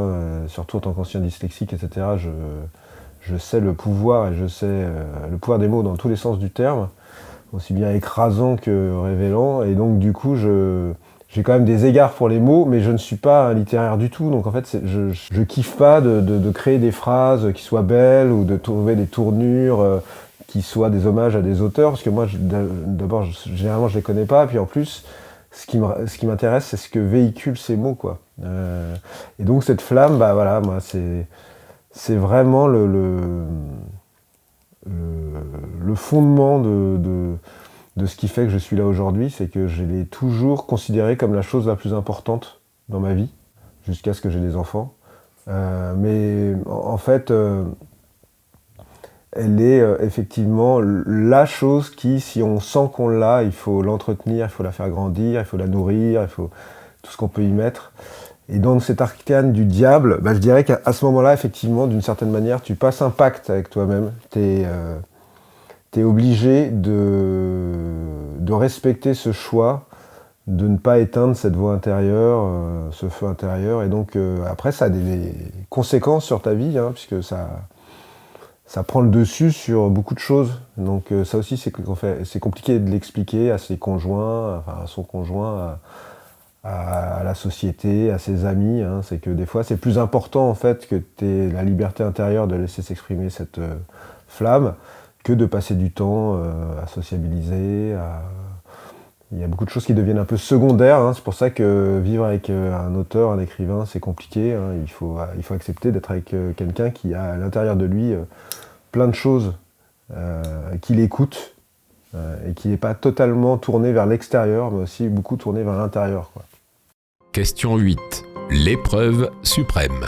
surtout en tant qu'ancien dyslexique, etc. Je sais le pouvoir et je sais le pouvoir des mots dans tous les sens du terme, aussi bien écrasant que révélant, et donc du coup j'ai quand même des égards pour les mots, mais je ne suis pas un littéraire du tout, donc en fait je kiffe pas de créer des phrases qui soient belles ou de trouver des tournures qui soient des hommages à des auteurs, parce que moi d'abord généralement je les connais pas, et puis en plus ce qui m'intéresse c'est ce que véhiculent ces mots, quoi. Et donc cette flamme, bah voilà, moi c'est vraiment le fondement de ce qui fait que je suis là aujourd'hui, c'est que je l'ai toujours considéré comme la chose la plus importante dans ma vie, jusqu'à ce que j'ai des enfants. Mais en fait, elle est effectivement la chose qui, si on sent qu'on l'a, il faut l'entretenir, il faut la faire grandir, il faut la nourrir, il faut tout ce qu'on peut y mettre. Et dans cet arcane du diable, je dirais qu'à ce moment-là, effectivement, d'une certaine manière, tu passes un pacte avec toi-même. T'es obligé de respecter ce choix, de ne pas éteindre cette voix intérieure, ce feu intérieur. Et donc, après, ça a des conséquences sur ta vie, puisque ça prend le dessus sur beaucoup de choses. Donc ça aussi, c'est compliqué de l'expliquer à ses conjoints, enfin à son conjoint, à la société, à ses amis. C'est que des fois, c'est plus important en fait que la liberté intérieure de laisser s'exprimer cette flamme que de passer du temps à sociabiliser. Il y a beaucoup de choses qui deviennent un peu secondaires. C'est pour ça que vivre avec un auteur, un écrivain, c'est compliqué. Il faut accepter d'être avec quelqu'un qui a à l'intérieur de lui plein de choses qui l'écoutent et qui n'est pas totalement tourné vers l'extérieur, mais aussi beaucoup tourné vers l'intérieur, quoi. Question 8. L'épreuve suprême.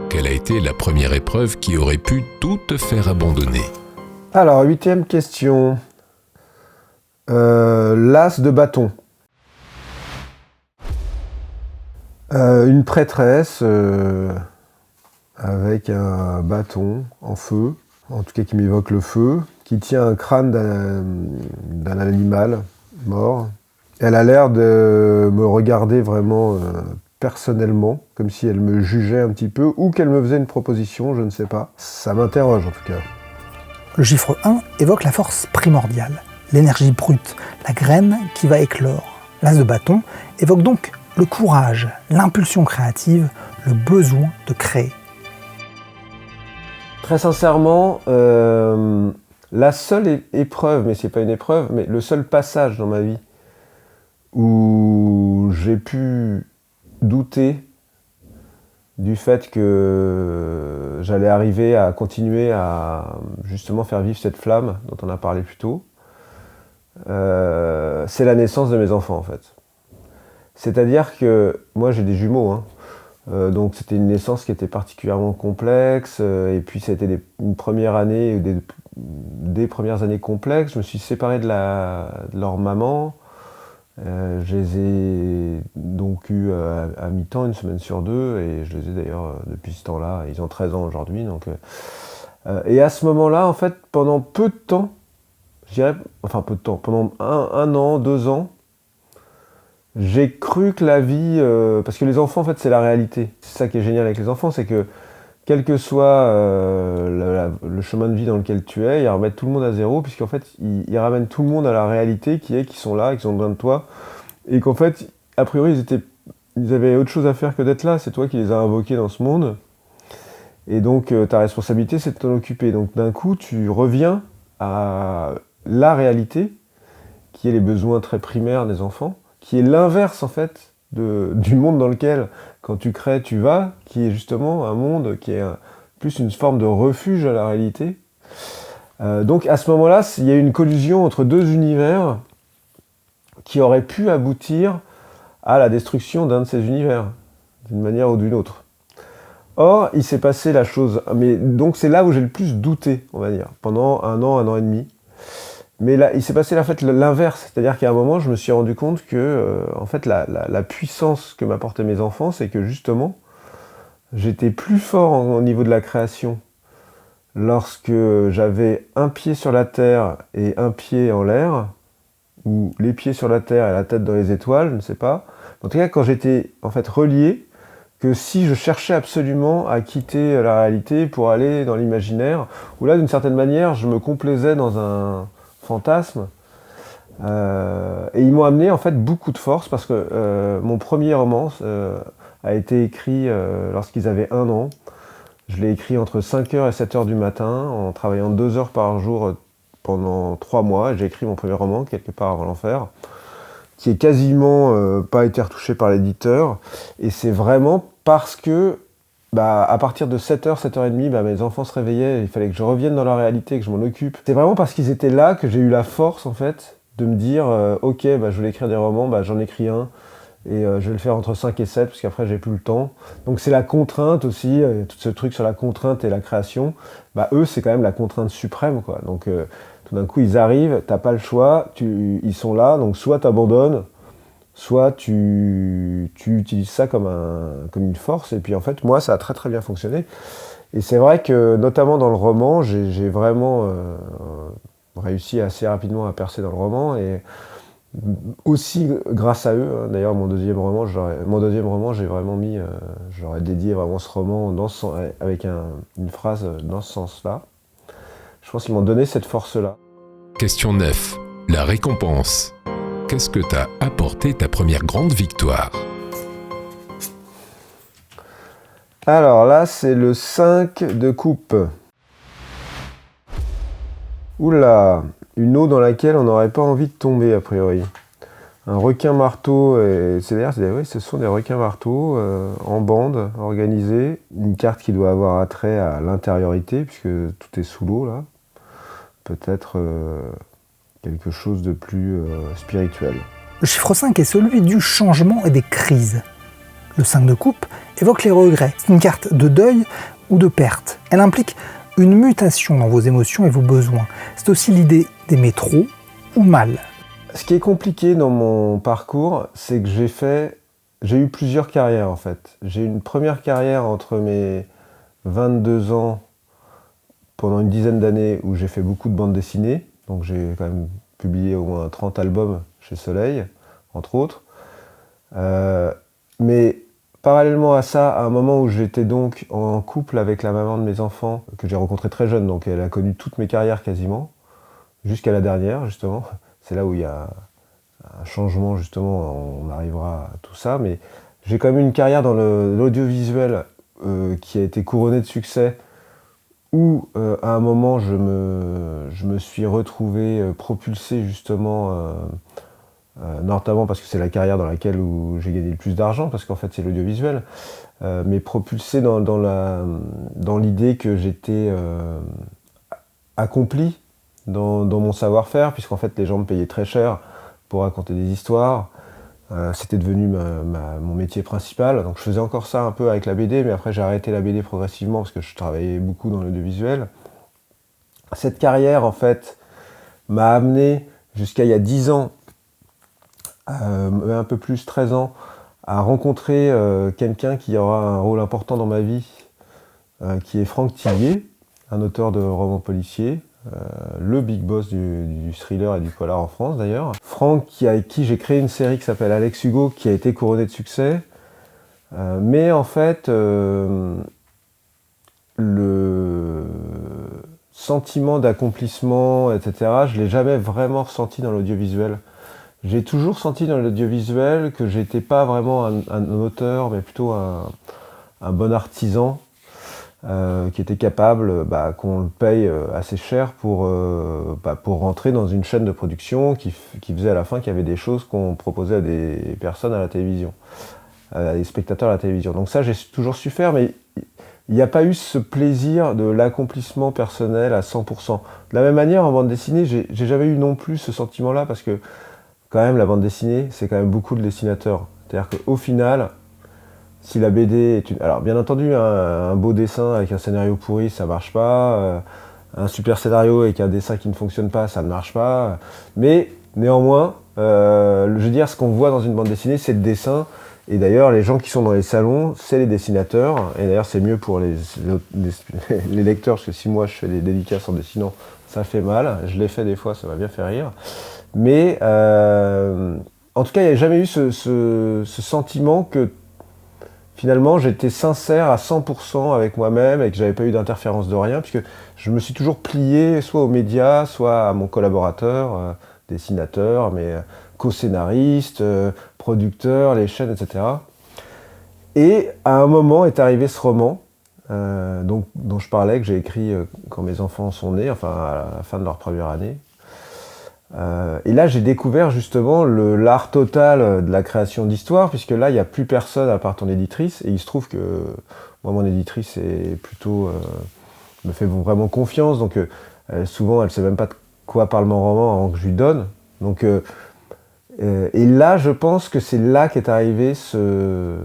Quelle a été la première épreuve qui aurait pu tout te faire abandonner? Alors, 8e question. L'as de bâton. Une prêtresse avec un bâton en feu, en tout cas qui m'évoque le feu, qui tient un crâne d'un animal mort. Elle a l'air de me regarder vraiment personnellement, comme si elle me jugeait un petit peu, ou qu'elle me faisait une proposition, je ne sais pas. Ça m'interroge en tout cas. Le chiffre 1 évoque la force primordiale, l'énergie brute, la graine qui va éclore. L'as de bâton évoque donc le courage, l'impulsion créative, le besoin de créer. Très sincèrement, la seule épreuve, mais c'est pas une épreuve, mais le seul passage dans ma vie où j'ai pu douter du fait que j'allais arriver à continuer à justement faire vivre cette flamme dont on a parlé plus tôt, c'est la naissance de mes enfants en fait. C'est-à-dire que moi j'ai des jumeaux, donc c'était une naissance qui était particulièrement complexe, et puis ça a été une première année, des premières années complexes. Je me suis séparé de leur maman. Je les ai donc eus à mi-temps, une semaine sur deux, et je les ai d'ailleurs depuis ce temps-là. Ils ont 13 ans aujourd'hui. Et à ce moment-là, en fait, pendant peu de temps, je dirais, enfin peu de temps, pendant un an, 2 ans, j'ai cru que la vie, parce que les enfants, en fait, c'est la réalité. C'est ça qui est génial avec les enfants, c'est que quel que soit le chemin de vie dans lequel tu es, ils remettent tout le monde à zéro, puisqu'en fait, ils ramènent tout le monde à la réalité qu'ils sont là, qu'ils ont besoin de toi, et qu'en fait, a priori, ils avaient autre chose à faire que d'être là, c'est toi qui les as invoqués dans ce monde, et donc ta responsabilité, c'est de t'en occuper. Donc d'un coup, tu reviens à la réalité, qui est les besoins très primaires des enfants, qui est l'inverse, en fait, du monde dans lequel, quand tu crées, tu vas, qui est justement un monde qui est plus une forme de refuge à la réalité. Donc à ce moment-là, il y a eu une collision entre deux univers qui auraient pu aboutir à la destruction d'un de ces univers, d'une manière ou d'une autre. Or, il s'est passé la chose, mais donc c'est là où j'ai le plus douté, on va dire, pendant un an et demi. Mais là, il s'est passé en fait l'inverse, c'est-à-dire qu'à un moment, je me suis rendu compte que, en fait, la puissance que m'apportaient mes enfants, c'est que justement, j'étais plus fort au niveau de la création lorsque j'avais un pied sur la terre et un pied en l'air, ou les pieds sur la terre et la tête dans les étoiles, je ne sais pas. En tout cas, quand j'étais en fait relié, que si je cherchais absolument à quitter la réalité pour aller dans l'imaginaire, où là, d'une certaine manière, je me complaisais dans un fantasme, et ils m'ont amené en fait beaucoup de force, parce que mon premier roman a été écrit lorsqu'ils avaient 1 an. Je l'ai écrit entre 5h et 7h du matin, en travaillant 2 heures par jour pendant 3 mois. J'ai écrit mon premier roman, Quelque part avant l'enfer, qui est quasiment pas été retouché par l'éditeur. Et c'est vraiment parce que à partir de 7h, 7h30, mes enfants se réveillaient, il fallait que je revienne dans la réalité, que je m'en occupe. C'est vraiment parce qu'ils étaient là que j'ai eu la force, en fait, de me dire ok, je voulais écrire des romans, j'en écris un, Et je vais le faire entre 5 et 7, parce qu'après j'ai plus le temps. Donc c'est la contrainte aussi, tout ce truc sur la contrainte et la création. Eux, c'est quand même la contrainte suprême, quoi. Donc tout d'un coup, ils arrivent, t'as pas le choix, ils sont là, donc soit t'abandonnes, soit tu utilises ça comme une force. Et puis en fait, moi, ça a très très bien fonctionné. Et c'est vrai que, notamment dans le roman, j'ai vraiment réussi assez rapidement à percer dans le roman. Et aussi grâce à eux, hein. D'ailleurs mon deuxième roman, j'ai vraiment mis, j'aurais dédié vraiment ce roman avec une phrase dans ce sens-là. Je pense qu'ils m'ont donné cette force-là. Question 9. La récompense. Qu'est-ce que t'a apporté ta première grande victoire ? Alors là, c'est le 5 de coupe. Oula, une eau dans laquelle on n'aurait pas envie de tomber, a priori. Un requin-marteau, ce sont des requins-marteaux en bande, organisés. Une carte qui doit avoir attrait à l'intériorité, puisque tout est sous l'eau, là. Peut-être quelque chose de plus spirituel. Le chiffre 5 est celui du changement et des crises. Le 5 de coupe évoque les regrets. C'est une carte de deuil ou de perte. Elle implique une mutation dans vos émotions et vos besoins. C'est aussi l'idée d'aimer trop ou mal. Ce qui est compliqué dans mon parcours, c'est que j'ai eu plusieurs carrières en fait. J'ai eu une première carrière entre mes 22 ans, pendant une dizaine d'années, où j'ai fait beaucoup de bandes dessinées. Donc j'ai quand même publié au moins 30 albums chez Soleil, entre autres. Mais parallèlement à ça, à un moment où j'étais donc en couple avec la maman de mes enfants, que j'ai rencontrée très jeune, donc elle a connu toutes mes carrières quasiment, jusqu'à la dernière justement. C'est là où il y a un changement, justement, on arrivera à tout ça. Mais j'ai quand même une carrière dans l'audiovisuel qui a été couronnée de succès, où à un moment je me suis retrouvé propulsé justement, notamment parce que c'est la carrière dans laquelle où j'ai gagné le plus d'argent, parce qu'en fait c'est l'audiovisuel, mais propulsé dans l'idée que j'étais accompli dans mon savoir-faire, puisqu'en fait les gens me payaient très cher pour raconter des histoires. C'était devenu mon métier principal, donc je faisais encore ça un peu avec la BD, mais après j'ai arrêté la BD progressivement parce que je travaillais beaucoup dans l'audiovisuel. Cette carrière en fait m'a amené jusqu'à il y a 10 ans, un peu plus, 13 ans, à rencontrer quelqu'un qui aura un rôle important dans ma vie, qui est Franck Tillier, un auteur de romans policiers, le big boss du thriller et du polar en France d'ailleurs. Franck, avec qui j'ai créé une série qui s'appelle Alex Hugo, qui a été couronnée de succès. Mais en fait, le sentiment d'accomplissement, etc., je ne l'ai jamais vraiment ressenti dans l'audiovisuel. J'ai toujours senti dans l'audiovisuel que j'étais pas vraiment un auteur, mais plutôt un bon artisan, qui était capable qu'on le paye assez cher pour rentrer dans une chaîne de production qui faisait à la fin qu'il y avait des choses qu'on proposait à des personnes à la télévision, à des spectateurs à la télévision. Donc ça, j'ai toujours su faire, mais il n'y a pas eu ce plaisir de l'accomplissement personnel à 100%. De la même manière, en bande dessinée, j'ai jamais eu non plus ce sentiment-là, parce que quand même, la bande dessinée, c'est quand même beaucoup de dessinateurs. C'est-à-dire qu'au final, si la BD est une... Alors bien entendu, un beau dessin avec un scénario pourri, ça marche pas. Un super scénario avec un dessin qui ne fonctionne pas, ça ne marche pas. Mais néanmoins, je veux dire, ce qu'on voit dans une bande dessinée, c'est le dessin. Et d'ailleurs, les gens qui sont dans les salons, c'est les dessinateurs. Et d'ailleurs, c'est mieux pour les lecteurs, parce que si moi je fais des dédicaces en dessinant, ça fait mal. Je l'ai fait des fois, ça m'a bien fait rire. Mais en tout cas, il n'y a jamais eu ce sentiment que finalement, j'étais sincère à 100% avec moi-même et que j'avais pas eu d'interférence de rien, puisque je me suis toujours plié soit aux médias, soit à mon collaborateur, dessinateur, mais co-scénariste, producteur, les chaînes, etc. Et à un moment est arrivé ce roman, dont je parlais, que j'ai écrit quand mes enfants sont nés, enfin à la fin de leur première année. Et là, j'ai découvert justement l'art total de la création d'histoires, puisque là, il n'y a plus personne à part ton éditrice. Et il se trouve que moi, mon éditrice est plutôt me fait vraiment confiance. Donc, souvent, elle ne sait même pas de quoi parle mon roman avant que je lui donne. Donc, Et là, je pense que c'est là qu'est arrivé ce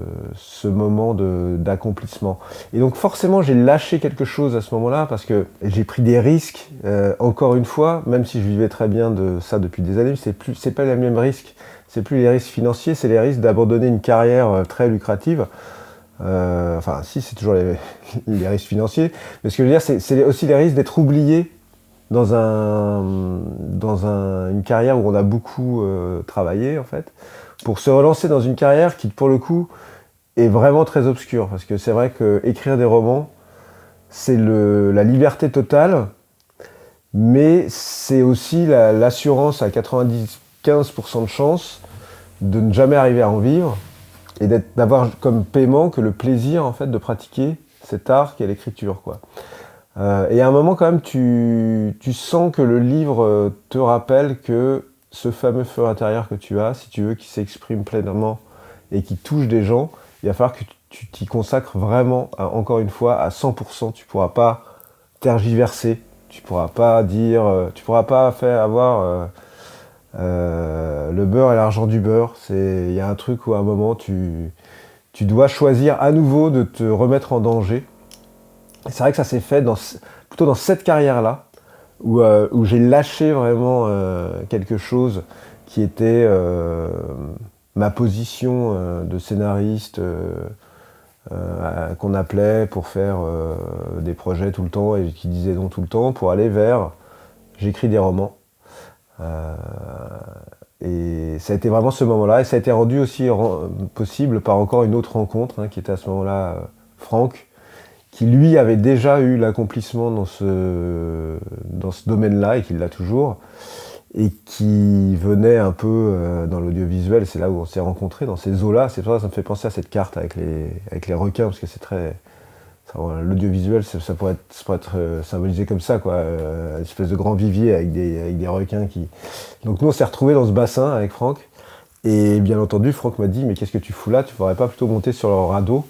moment d'accomplissement. Et donc forcément, j'ai lâché quelque chose à ce moment-là parce que j'ai pris des risques. Encore une fois, même si je vivais très bien de ça depuis des années, c'est pas les mêmes risques. C'est plus les risques financiers, c'est les risques d'abandonner une carrière très lucrative. Enfin, si, c'est toujours les risques financiers. Mais ce que je veux dire, c'est aussi les risques d'être oublié dans une carrière où on a beaucoup travaillé, en fait, pour se relancer dans une carrière qui, pour le coup, est vraiment très obscure. Parce que c'est vrai qu'écrire des romans, c'est la liberté totale, mais c'est aussi l'assurance à 95% de chance de ne jamais arriver à en vivre et d'avoir comme paiement que le plaisir, en fait, de pratiquer cet art qu'est l'écriture, quoi. Et à un moment, quand même, tu sens que le livre te rappelle que ce fameux feu intérieur que tu as, si tu veux, qui s'exprime pleinement et qui touche des gens, il va falloir que tu t'y consacres vraiment, encore une fois, à 100%. Tu ne pourras pas tergiverser, tu ne pourras pas dire, tu ne pourras pas avoir le beurre et l'argent du beurre. Il y a un truc où à un moment, tu dois choisir à nouveau de te remettre en danger. C'est vrai que ça s'est fait plutôt dans cette carrière-là, où j'ai lâché vraiment quelque chose qui était ma position de scénariste qu'on appelait pour faire des projets tout le temps et qui disait non tout le temps, pour aller vers j'écris des romans. Et ça a été vraiment ce moment-là, et ça a été rendu aussi possible par encore une autre rencontre, qui était à ce moment-là Franck, qui lui avait déjà eu l'accomplissement dans ce domaine-là et qui l'a toujours, et qui venait un peu dans l'audiovisuel, et c'est là où on s'est rencontrés, dans ces eaux-là. C'est pour ça que ça me fait penser à cette carte avec les requins, parce que c'est très... L'audiovisuel, ça pourrait être symbolisé comme ça, quoi, une espèce de grand vivier avec des requins qui... Donc nous, on s'est retrouvés dans ce bassin avec Franck, et bien entendu, Franck m'a dit « Mais qu'est-ce que tu fous là? Tu ne pourrais pas plutôt monter sur le radeau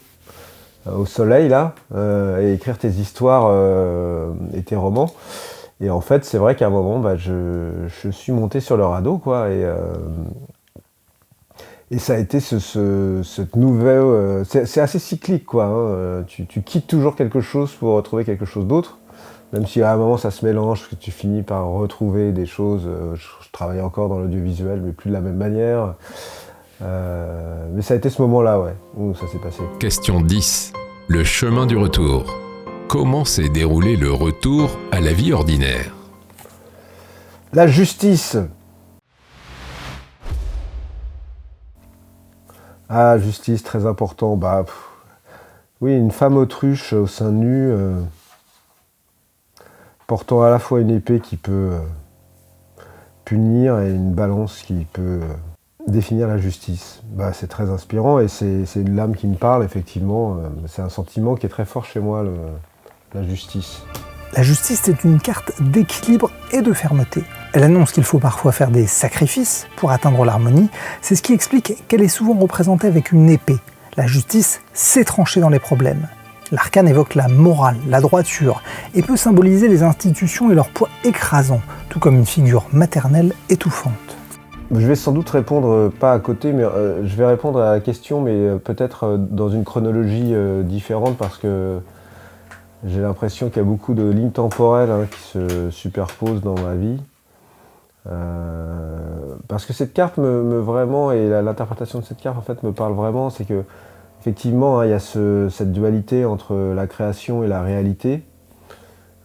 au soleil, là, et écrire tes histoires et tes romans ?» Et en fait, c'est vrai qu'à un moment, je suis monté sur le radeau, quoi, et ça a été cette nouvelle... c'est assez cyclique, quoi. Tu quittes toujours quelque chose pour retrouver quelque chose d'autre, même si à un moment ça se mélange, parce que tu finis par retrouver des choses... je travaillais encore dans l'audiovisuel, mais plus de la même manière. Mais ça a été ce moment-là, ouais, où ça s'est passé. Question 10. Le chemin du retour. Comment s'est déroulé le retour à la vie ordinaire? La justice. Ah, justice, très important. Oui, une femme autruche au sein nu, portant à la fois une épée qui peut punir et une balance qui peut définir la justice. C'est très inspirant et c'est une lame qui me parle, effectivement. C'est un sentiment qui est très fort chez moi, la justice. La justice, c'est une carte d'équilibre et de fermeté. Elle annonce qu'il faut parfois faire des sacrifices pour atteindre l'harmonie. C'est ce qui explique qu'elle est souvent représentée avec une épée. La justice sait trancher dans les problèmes. L'arcane évoque la morale, la droiture, et peut symboliser les institutions et leur poids écrasant, tout comme une figure maternelle étouffante. Je vais sans doute répondre, pas à côté, mais je vais répondre à la question, mais peut-être dans une chronologie différente, parce que j'ai l'impression qu'il y a beaucoup de lignes temporelles qui se superposent dans ma vie. Parce que cette carte me vraiment, et l'interprétation de cette carte en fait me parle vraiment, c'est que effectivement il y a cette dualité entre la création et la réalité.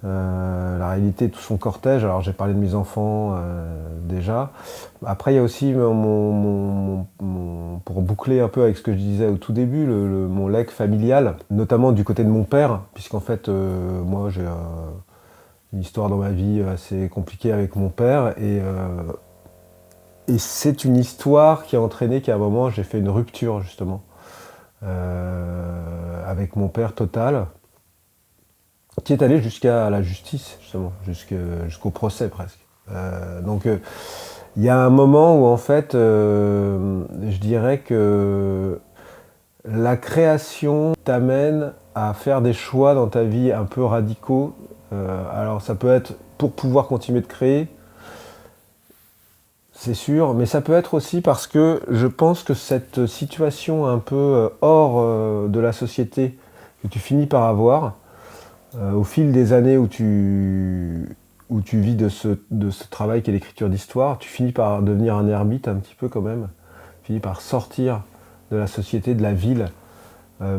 La réalité, tout son cortège. Alors j'ai parlé de mes enfants déjà. Après il y a aussi pour boucler un peu avec ce que je disais au tout début, mon legs familial, notamment du côté de mon père, puisqu'en fait moi j'ai une histoire dans ma vie assez compliquée avec mon père, et c'est une histoire qui a entraîné qu'à un moment j'ai fait une rupture justement avec mon père total, qui est allé jusqu'à la justice, justement, jusqu'au procès presque. Donc il y a un moment où en fait je dirais que la création t'amène à faire des choix dans ta vie un peu radicaux. Alors ça peut être pour pouvoir continuer de créer, c'est sûr, mais ça peut être aussi parce que je pense que cette situation un peu hors de la société que tu finis par avoir, au fil des années où tu vis de ce travail qui est l'écriture d'histoire, tu finis par devenir un ermite un petit peu quand même, tu finis par sortir de la société, de la ville,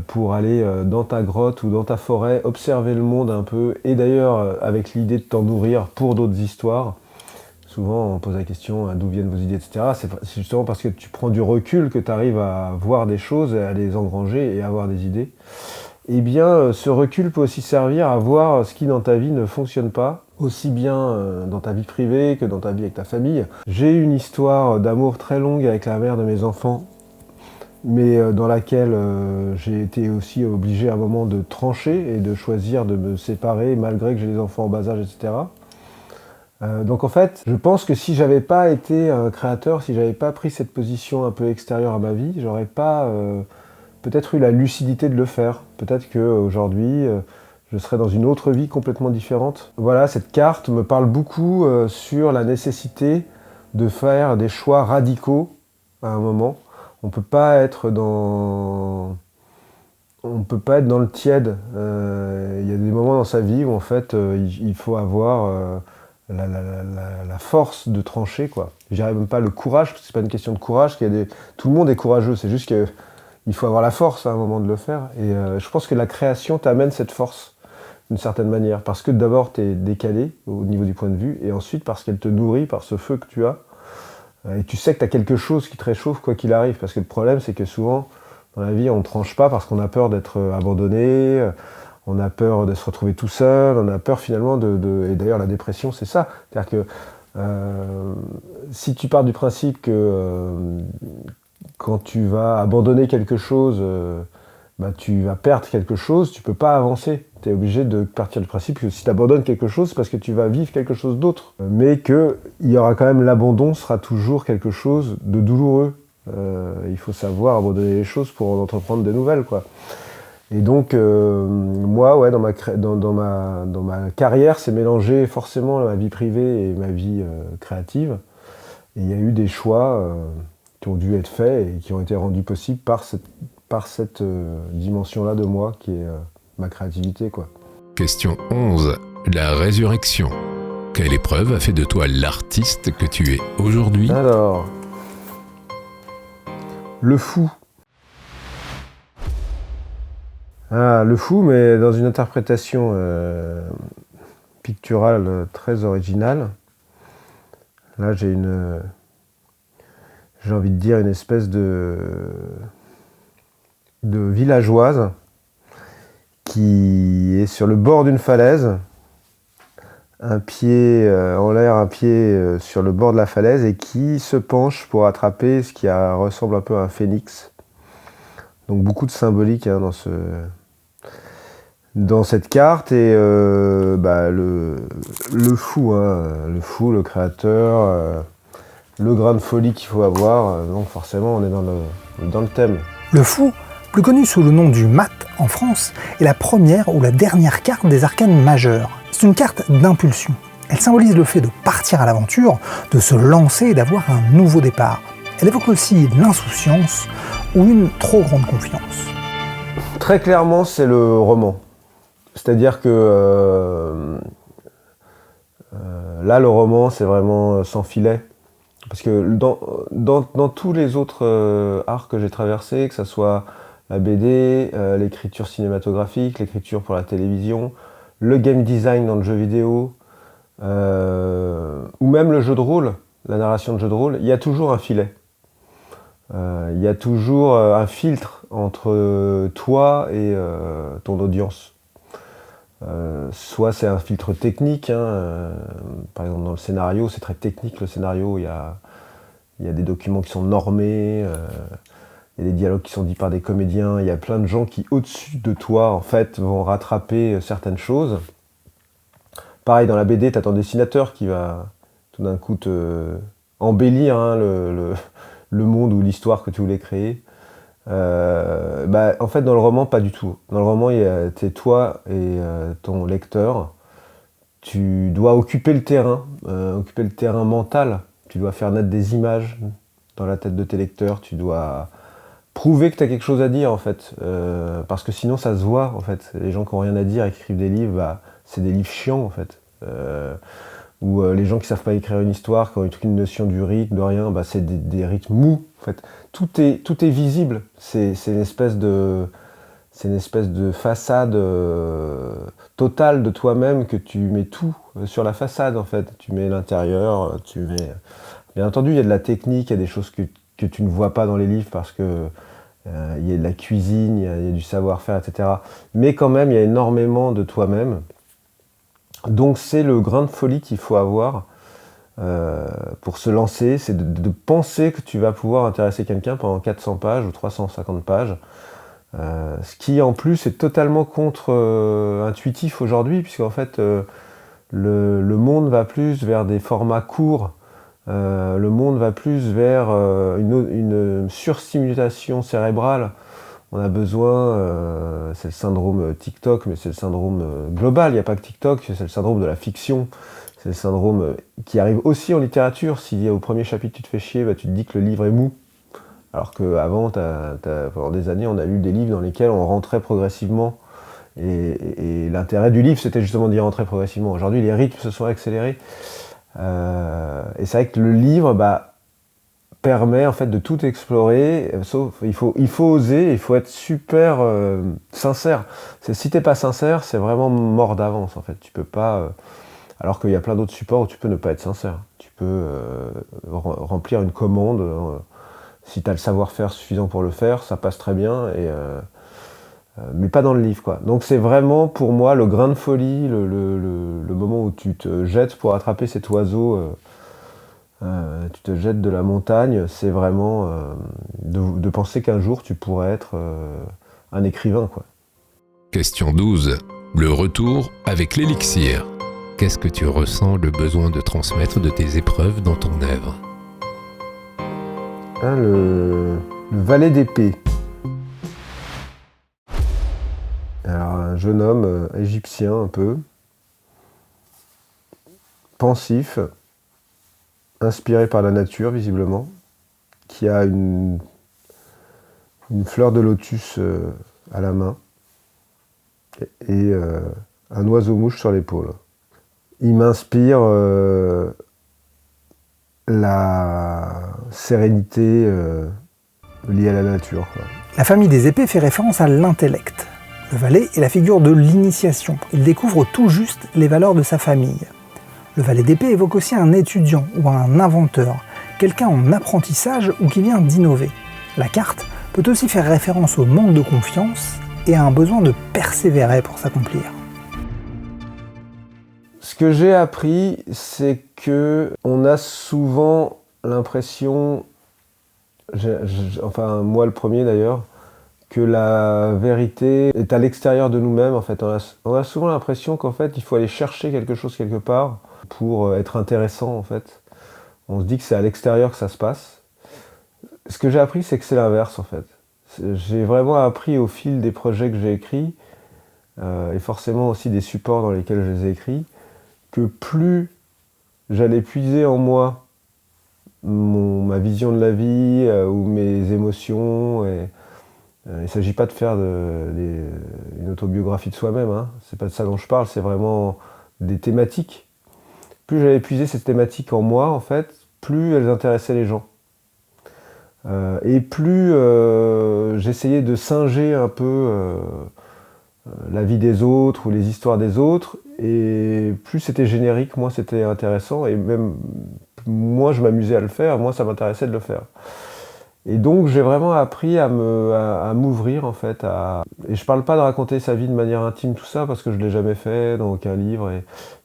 pour aller dans ta grotte ou dans ta forêt, observer le monde un peu, et d'ailleurs avec l'idée de t'en nourrir pour d'autres histoires. Souvent on pose la question d'où viennent vos idées, etc. C'est justement parce que tu prends du recul que tu arrives à voir des choses, à les engranger et à avoir des idées. Eh bien, ce recul peut aussi servir à voir ce qui dans ta vie ne fonctionne pas, aussi bien dans ta vie privée que dans ta vie avec ta famille. J'ai eu une histoire d'amour très longue avec la mère de mes enfants, mais dans laquelle j'ai été aussi obligé à un moment de trancher et de choisir de me séparer malgré que j'ai des enfants en bas âge, etc. Donc en fait, je pense que si j'avais pas été un créateur, si j'avais pas pris cette position un peu extérieure à ma vie, j'aurais pas peut-être eu la lucidité de le faire. Peut-être qu'aujourd'hui, je serais dans une autre vie complètement différente. Voilà, cette carte me parle beaucoup sur la nécessité de faire des choix radicaux à un moment. On peut pas être dans le tiède. Il y a des moments dans sa vie où en fait, il faut avoir la force de trancher, quoi. Je dirais même pas le courage, parce que c'est pas une question de courage. Tout le monde est courageux, c'est juste que il faut avoir la force à un moment de le faire. Et je pense que la création t'amène cette force, d'une certaine manière. Parce que d'abord, tu es décalé au niveau du point de vue, et ensuite parce qu'elle te nourrit par ce feu que tu as. Et tu sais que tu as quelque chose qui te réchauffe quoi qu'il arrive. Parce que le problème, c'est que souvent, dans la vie, on ne tranche pas parce qu'on a peur d'être abandonné, on a peur de se retrouver tout seul, on a peur finalement et d'ailleurs, la dépression, c'est ça. C'est-à-dire que si tu pars du principe que quand tu vas abandonner quelque chose, tu vas perdre quelque chose, tu peux pas avancer. Tu es obligé de partir du principe que si tu abandonnes quelque chose, c'est parce que tu vas vivre quelque chose d'autre. Mais qu'il y aura quand même l'abandon, sera toujours quelque chose de douloureux. Il faut savoir abandonner les choses pour en entreprendre de nouvelles, quoi. Et donc, moi, ouais, dans ma carrière, c'est mélangé forcément ma vie privée et ma vie créative. Et il y a eu des choix qui ont dû être faits et qui ont été rendus possibles par cette dimension-là de moi qui est ma créativité, quoi. Question 11. La résurrection. Quelle épreuve a fait de toi l'artiste que tu es aujourd'hui ? Alors, le fou. Ah, le fou, mais dans une interprétation picturale très originale. Là, j'ai envie de dire une espèce de villageoise qui est sur le bord d'une falaise, un pied en l'air, un pied sur le bord de la falaise, et qui se penche pour attraper ce qui ressemble un peu à un phénix. Donc beaucoup de symbolique dans cette carte, et le fou, le créateur, le grain de folie qu'il faut avoir, donc forcément on est dans le thème. Le fou, plus connu sous le nom du mat en France, est la première ou la dernière carte des arcanes majeures. C'est une carte d'impulsion. Elle symbolise le fait de partir à l'aventure, de se lancer et d'avoir un nouveau départ. Elle évoque aussi l'insouciance ou une trop grande confiance. Très clairement, c'est le roman. C'est-à-dire que là, le roman, c'est vraiment sans filet. Parce que dans tous les autres arts que j'ai traversés, que ce soit la BD, l'écriture cinématographique, l'écriture pour la télévision, le game design dans le jeu vidéo, ou même le jeu de rôle, la narration de jeu de rôle, il y a toujours un filet. Il y a toujours un filtre entre toi et ton audience. Soit c'est un filtre technique, par exemple dans le scénario, c'est très technique le scénario, il y a des documents qui sont normés, il y a des dialogues qui sont dits par des comédiens, il y a plein de gens qui au-dessus de toi en fait vont rattraper certaines choses. Pareil dans la BD, tu as ton dessinateur qui va tout d'un coup te embellir le monde ou l'histoire que tu voulais créer. En fait dans le roman pas du tout. Dans le roman t'es toi et ton lecteur. Tu dois occuper le terrain mental. tu dois faire naître des images dans la tête de tes lecteurs, tu dois prouver que tu as quelque chose à dire en fait, parce que sinon ça se voit en fait. Les gens qui n'ont rien à dire et qui écrivent des livres, c'est des livres chiants en fait. Ou les gens qui savent pas écrire une histoire, qui ont aucune notion du rythme, de rien, c'est des rythmes mous en fait. Tout est visible, c'est une espèce de façade totale de toi-même que tu mets tout sur la façade en fait. Tu mets l'intérieur, tu mets... Bien entendu, il y a de la technique, il y a des choses que tu ne vois pas dans les livres parce que il y a de la cuisine, il y a du savoir-faire, etc. Mais quand même, il y a énormément de toi-même. Donc c'est le grain de folie qu'il faut avoir pour se lancer, c'est de penser que tu vas pouvoir intéresser quelqu'un pendant 400 pages ou 350 pages. Ce qui en plus est totalement contre-intuitif aujourd'hui, puisqu'en fait le monde va plus vers des formats courts, le monde va plus vers une surstimulation cérébrale. On a besoin, c'est le syndrome TikTok, mais c'est le syndrome global, il n'y a pas que TikTok, c'est le syndrome de la fiction, c'est le syndrome qui arrive aussi en littérature. Si au premier chapitre tu te fais chier, tu te dis que le livre est mou. Alors qu'avant, pendant des années, on a lu des livres dans lesquels on rentrait progressivement. Et l'intérêt du livre, c'était justement d'y rentrer progressivement. Aujourd'hui, les rythmes se sont accélérés. Et c'est vrai que le livre permet en fait de tout explorer, sauf il faut oser, il faut être super sincère. Si t'es pas sincère, c'est vraiment mort d'avance en fait. Tu peux pas... alors qu'il y a plein d'autres supports où tu peux ne pas être sincère. Tu peux remplir une commande... si tu as le savoir-faire suffisant pour le faire, ça passe très bien, mais pas dans le livre, quoi. Donc c'est vraiment pour moi le grain de folie, le moment où tu te jettes pour attraper cet oiseau, tu te jettes de la montagne, c'est vraiment de penser qu'un jour tu pourrais être un écrivain, quoi. Question 12. Le retour avec l'élixir. Qu'est-ce que tu ressens le besoin de transmettre de tes épreuves dans ton œuvre ? Le valet d'épée. Alors, un jeune homme égyptien un peu, pensif, inspiré par la nature visiblement, qui a une fleur de lotus à la main et un oiseau-mouche sur l'épaule. Il m'inspire la sérénité liée à la nature, quoi. La famille des épées fait référence à l'intellect. Le valet est la figure de l'initiation. Il découvre tout juste les valeurs de sa famille. Le valet d'épée évoque aussi un étudiant ou un inventeur, quelqu'un en apprentissage ou qui vient d'innover. La carte peut aussi faire référence au manque de confiance et à un besoin de persévérer pour s'accomplir. Ce que j'ai appris, c'est que on a souvent l'impression, enfin moi le premier d'ailleurs, que la vérité est à l'extérieur de nous-mêmes. En fait, on a souvent l'impression qu'en fait il faut aller chercher quelque chose quelque part pour être intéressant. En fait, on se dit que c'est à l'extérieur que ça se passe. Ce que j'ai appris, c'est que c'est l'inverse en fait. J'ai vraiment appris au fil des projets que j'ai écrits et forcément aussi des supports dans lesquels je les ai écrits, que plus j'allais puiser en moi ma vision de la vie ou mes émotions, et il ne s'agit pas de faire une autobiographie de soi-même, hein. C'est pas de ça dont je parle, c'est vraiment des thématiques. Plus j'allais puiser ces thématiques en moi, en fait, plus elles intéressaient les gens. Et plus j'essayais de singer un peu la vie des autres ou les histoires des autres, et plus c'était générique, moins c'était intéressant, et même moins je m'amusais à le faire, moins ça m'intéressait de le faire. Et donc j'ai vraiment appris à m'ouvrir en fait, et je parle pas de raconter sa vie de manière intime, tout ça, parce que je l'ai jamais fait dans aucun livre,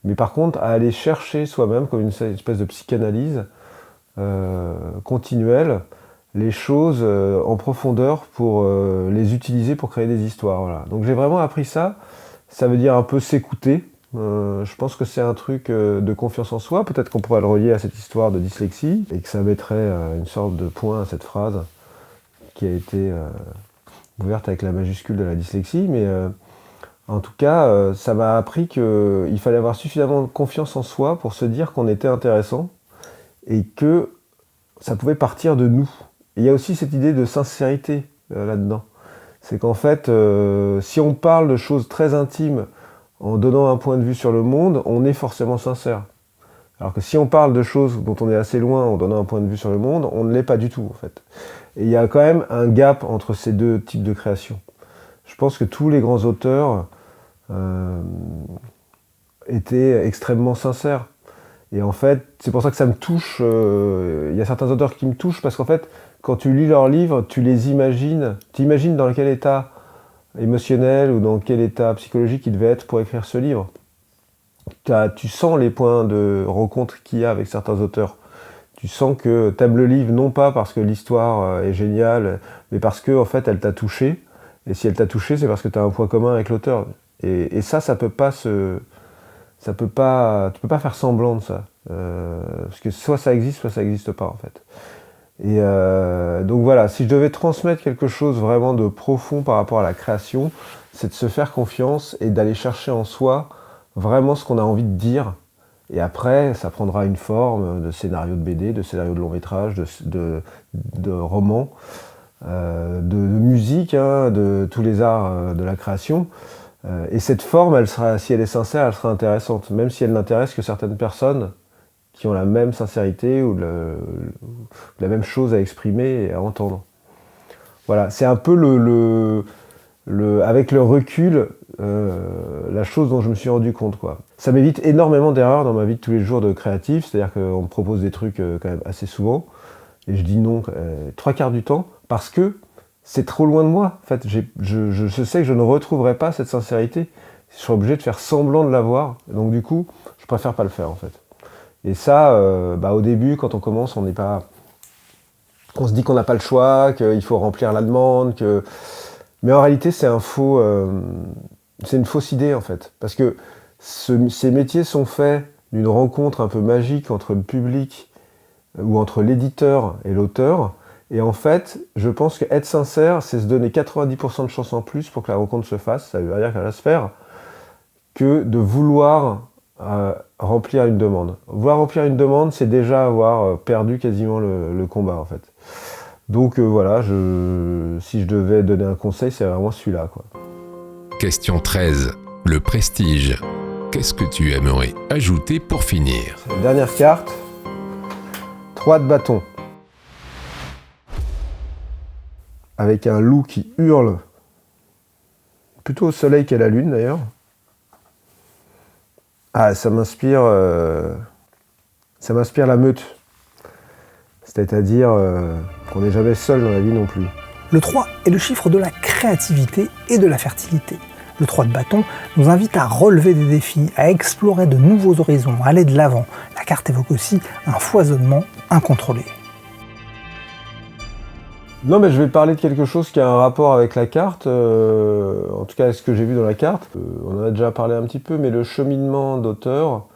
mais par contre à aller chercher soi-même, comme une espèce de psychanalyse continuelle, les choses en profondeur pour les utiliser pour créer des histoires. Voilà. Donc j'ai vraiment appris ça. Ça veut dire un peu s'écouter. Je pense que c'est un truc de confiance en soi. Peut-être qu'on pourrait le relier à cette histoire de dyslexie et que ça mettrait une sorte de point à cette phrase qui a été ouverte avec la majuscule de la dyslexie. Mais en tout cas, ça m'a appris qu'il fallait avoir suffisamment de confiance en soi pour se dire qu'on était intéressant et que ça pouvait partir de nous. Et il y a aussi cette idée de sincérité là-dedans. C'est qu'en fait, si on parle de choses très intimes en donnant un point de vue sur le monde, on est forcément sincère. Alors que si on parle de choses dont on est assez loin en donnant un point de vue sur le monde, on ne l'est pas du tout en fait. Et il y a quand même un gap entre ces deux types de création. Je pense que tous les grands auteurs étaient extrêmement sincères. Et en fait, c'est pour ça que ça me touche. Il y a certains auteurs qui me touchent parce qu'en fait, quand tu lis leurs livres, tu les imagines. Tu imagines dans quel état émotionnel ou dans quel état psychologique il devait être pour écrire ce livre. Tu sens les points de rencontre qu'il y a avec certains auteurs. Tu sens que tu aimes le livre non pas parce que l'histoire est géniale, mais parce que en fait, elle t'a touché. Et si elle t'a touché, c'est parce que tu as un point commun avec l'auteur. Et ça peut pas se... tu peux pas faire semblant de ça. Parce que soit ça existe pas en fait. Et donc voilà, si je devais transmettre quelque chose vraiment de profond par rapport à la création, c'est de se faire confiance et d'aller chercher en soi vraiment ce qu'on a envie de dire. Et après, ça prendra une forme de scénario de BD, de scénario de long métrage, de roman, de musique, hein, de tous les arts de la création. Et cette forme, si elle est sincère, elle sera intéressante, même si elle n'intéresse que certaines personnes qui ont la même sincérité ou la même chose à exprimer et à entendre. Voilà, c'est un peu avec le recul, la chose dont je me suis rendu compte, quoi. Ça m'évite énormément d'erreurs dans ma vie de tous les jours de créatif, c'est-à-dire qu'on me propose des trucs quand même assez souvent, et je dis non 3/4 du temps, parce que c'est trop loin de moi. En fait, je sais que je ne retrouverai pas cette sincérité. Je serai obligé de faire semblant de l'avoir. Donc du coup, je préfère pas le faire en fait. Et ça, au début, quand on commence, on se dit qu'on n'a pas le choix, qu'il faut remplir la demande, mais en réalité, c'est une fausse idée en fait. Parce que ces métiers sont faits d'une rencontre un peu magique entre le public ou entre l'éditeur et l'auteur. Et en fait, je pense qu'être sincère, c'est se donner 90% de chance en plus pour que la rencontre se fasse, ça veut dire qu'elle va se faire, que de vouloir remplir une demande. Vouloir remplir une demande, c'est déjà avoir perdu quasiment le combat en fait. Donc voilà, si je devais donner un conseil, c'est vraiment celui-là, quoi. Question 13. Le prestige. Qu'est-ce que tu aimerais ajouter pour finir ? La dernière carte, 3 de bâton. Avec un loup qui hurle, plutôt au soleil qu'à la lune d'ailleurs. Ah, ça m'inspire la meute. C'est-à-dire qu'on n'est jamais seul dans la vie non plus. Le 3 est le chiffre de la créativité et de la fertilité. Le 3 de bâton nous invite à relever des défis, à explorer de nouveaux horizons, à aller de l'avant. La carte évoque aussi un foisonnement incontrôlé. Non, mais je vais parler de quelque chose qui a un rapport avec la carte, en tout cas ce que j'ai vu dans la carte. On en a déjà parlé un petit peu, mais le cheminement d'auteur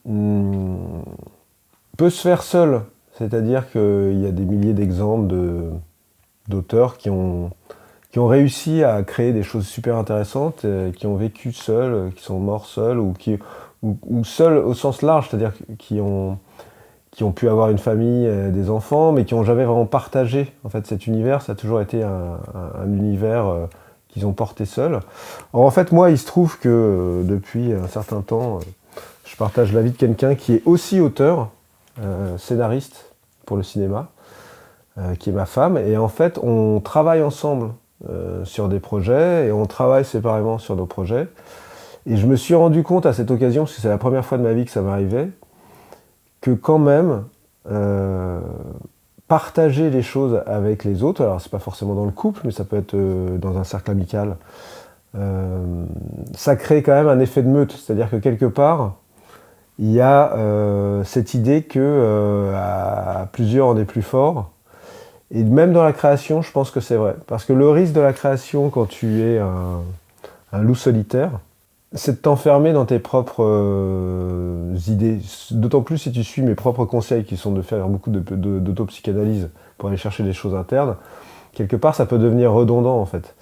peut se faire seul. C'est-à-dire qu'il y a des milliers d'exemples d'auteurs qui ont réussi à créer des choses super intéressantes, qui ont vécu seuls, qui sont morts seuls, ou seuls au sens large, c'est-à-dire qui ont pu avoir une famille, des enfants, mais qui n'ont jamais vraiment partagé. En fait, cet univers, ça a toujours été un univers qu'ils ont porté seuls. Alors, en fait, moi, il se trouve que depuis un certain temps, je partage la vie de quelqu'un qui est aussi auteur, scénariste pour le cinéma, qui est ma femme. Et en fait, on travaille ensemble sur des projets et on travaille séparément sur nos projets. Et je me suis rendu compte à cette occasion, parce que c'est la première fois de ma vie que ça m'arrivait, que quand même, partager les choses avec les autres, alors c'est pas forcément dans le couple, mais ça peut être dans un cercle amical, ça crée quand même un effet de meute, c'est-à-dire que quelque part, il y a cette idée que à plusieurs on est plus fort, et même dans la création, je pense que c'est vrai, parce que le risque de la création quand tu es un loup solitaire, c'est de t'enfermer dans tes propres idées, d'autant plus si tu suis mes propres conseils qui sont de faire beaucoup d'autopsychanalyse pour aller chercher des choses internes. Quelque part, ça peut devenir redondant en fait.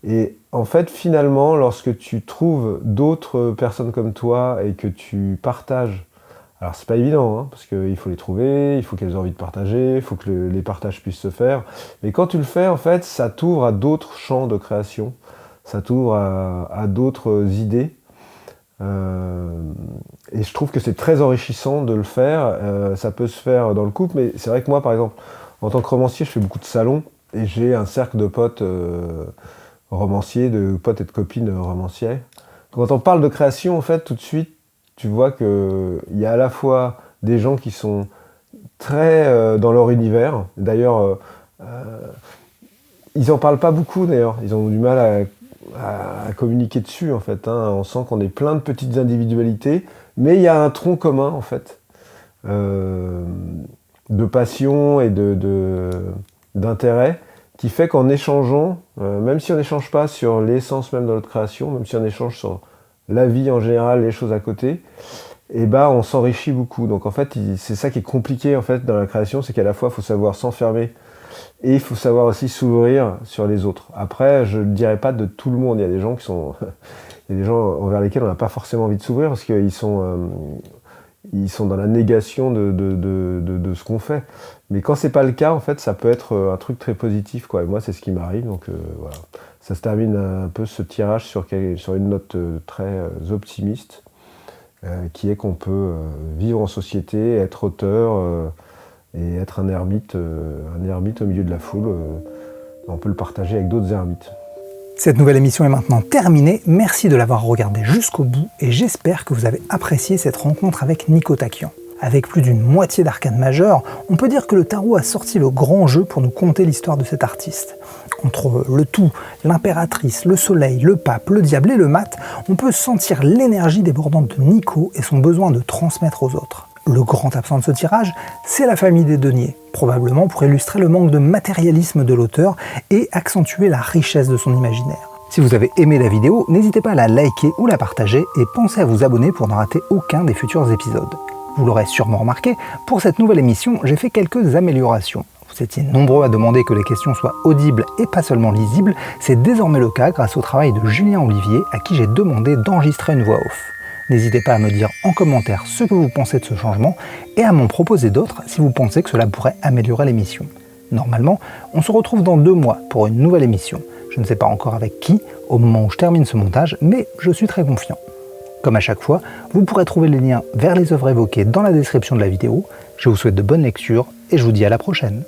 Et en fait, finalement, lorsque tu trouves d'autres personnes comme toi et que tu partages Alors c'est pas évident, hein, parce qu'il faut les trouver, il faut qu'elles aient envie de partager, il faut que les partages puissent se faire. Mais quand tu le fais, en fait, ça t'ouvre à d'autres champs de création, ça t'ouvre à d'autres idées. Et je trouve que c'est très enrichissant de le faire. Ça peut se faire dans le couple, mais c'est vrai que moi, par exemple, en tant que romancier, je fais beaucoup de salons, et j'ai un cercle de potes romanciers, de potes et de copines romanciers. Quand on parle de création, en fait, tout de suite, tu vois qu'il y a à la fois des gens qui sont très dans leur univers. D'ailleurs, ils n'en parlent pas beaucoup, d'ailleurs. Ils ont du mal à communiquer dessus, en fait. Hein. On sent qu'on est plein de petites individualités, mais il y a un tronc commun, en fait, de passion et d'intérêt, qui fait qu'en échangeant, même si on n'échange pas sur l'essence même de notre création, même si on échange sur la vie en général, les choses à côté, et on s'enrichit beaucoup. Donc en fait, c'est ça qui est compliqué en fait dans la création, c'est qu'à la fois il faut savoir s'enfermer et il faut savoir aussi s'ouvrir sur les autres. Après, je ne dirais pas de tout le monde. Il y a des gens qui sont, il y a des gens envers lesquels on n'a pas forcément envie de s'ouvrir parce qu'ils sont dans la négation de ce qu'on fait. Mais quand c'est pas le cas, en fait, ça peut être un truc très positif, quoi. Et moi, c'est ce qui m'arrive. Donc voilà. Ça se termine un peu ce tirage sur une note très optimiste, qui est qu'on peut vivre en société, être auteur et être un ermite au milieu de la foule. On peut le partager avec d'autres ermites. Cette nouvelle émission est maintenant terminée. Merci de l'avoir regardée jusqu'au bout et j'espère que vous avez apprécié cette rencontre avec Nico Taquian. Avec plus d'une moitié d'arcades majeures, on peut dire que le tarot a sorti le grand jeu pour nous conter l'histoire de cet artiste. Entre le tout, l'impératrice, le soleil, le pape, le diable et le mat, on peut sentir l'énergie débordante de Nico et son besoin de transmettre aux autres. Le grand absent de ce tirage, c'est la famille des deniers, probablement pour illustrer le manque de matérialisme de l'auteur et accentuer la richesse de son imaginaire. Si vous avez aimé la vidéo, n'hésitez pas à la liker ou la partager et pensez à vous abonner pour ne rater aucun des futurs épisodes. Vous l'aurez sûrement remarqué, pour cette nouvelle émission, j'ai fait quelques améliorations. Vous étiez nombreux à demander que les questions soient audibles et pas seulement lisibles, c'est désormais le cas grâce au travail de Julien Olivier à qui j'ai demandé d'enregistrer une voix off. N'hésitez pas à me dire en commentaire ce que vous pensez de ce changement et à m'en proposer d'autres si vous pensez que cela pourrait améliorer l'émission. Normalement, on se retrouve dans 2 mois pour une nouvelle émission. Je ne sais pas encore avec qui au moment où je termine ce montage, mais je suis très confiant. Comme à chaque fois, vous pourrez trouver les liens vers les œuvres évoquées dans la description de la vidéo. Je vous souhaite de bonnes lectures et je vous dis à la prochaine.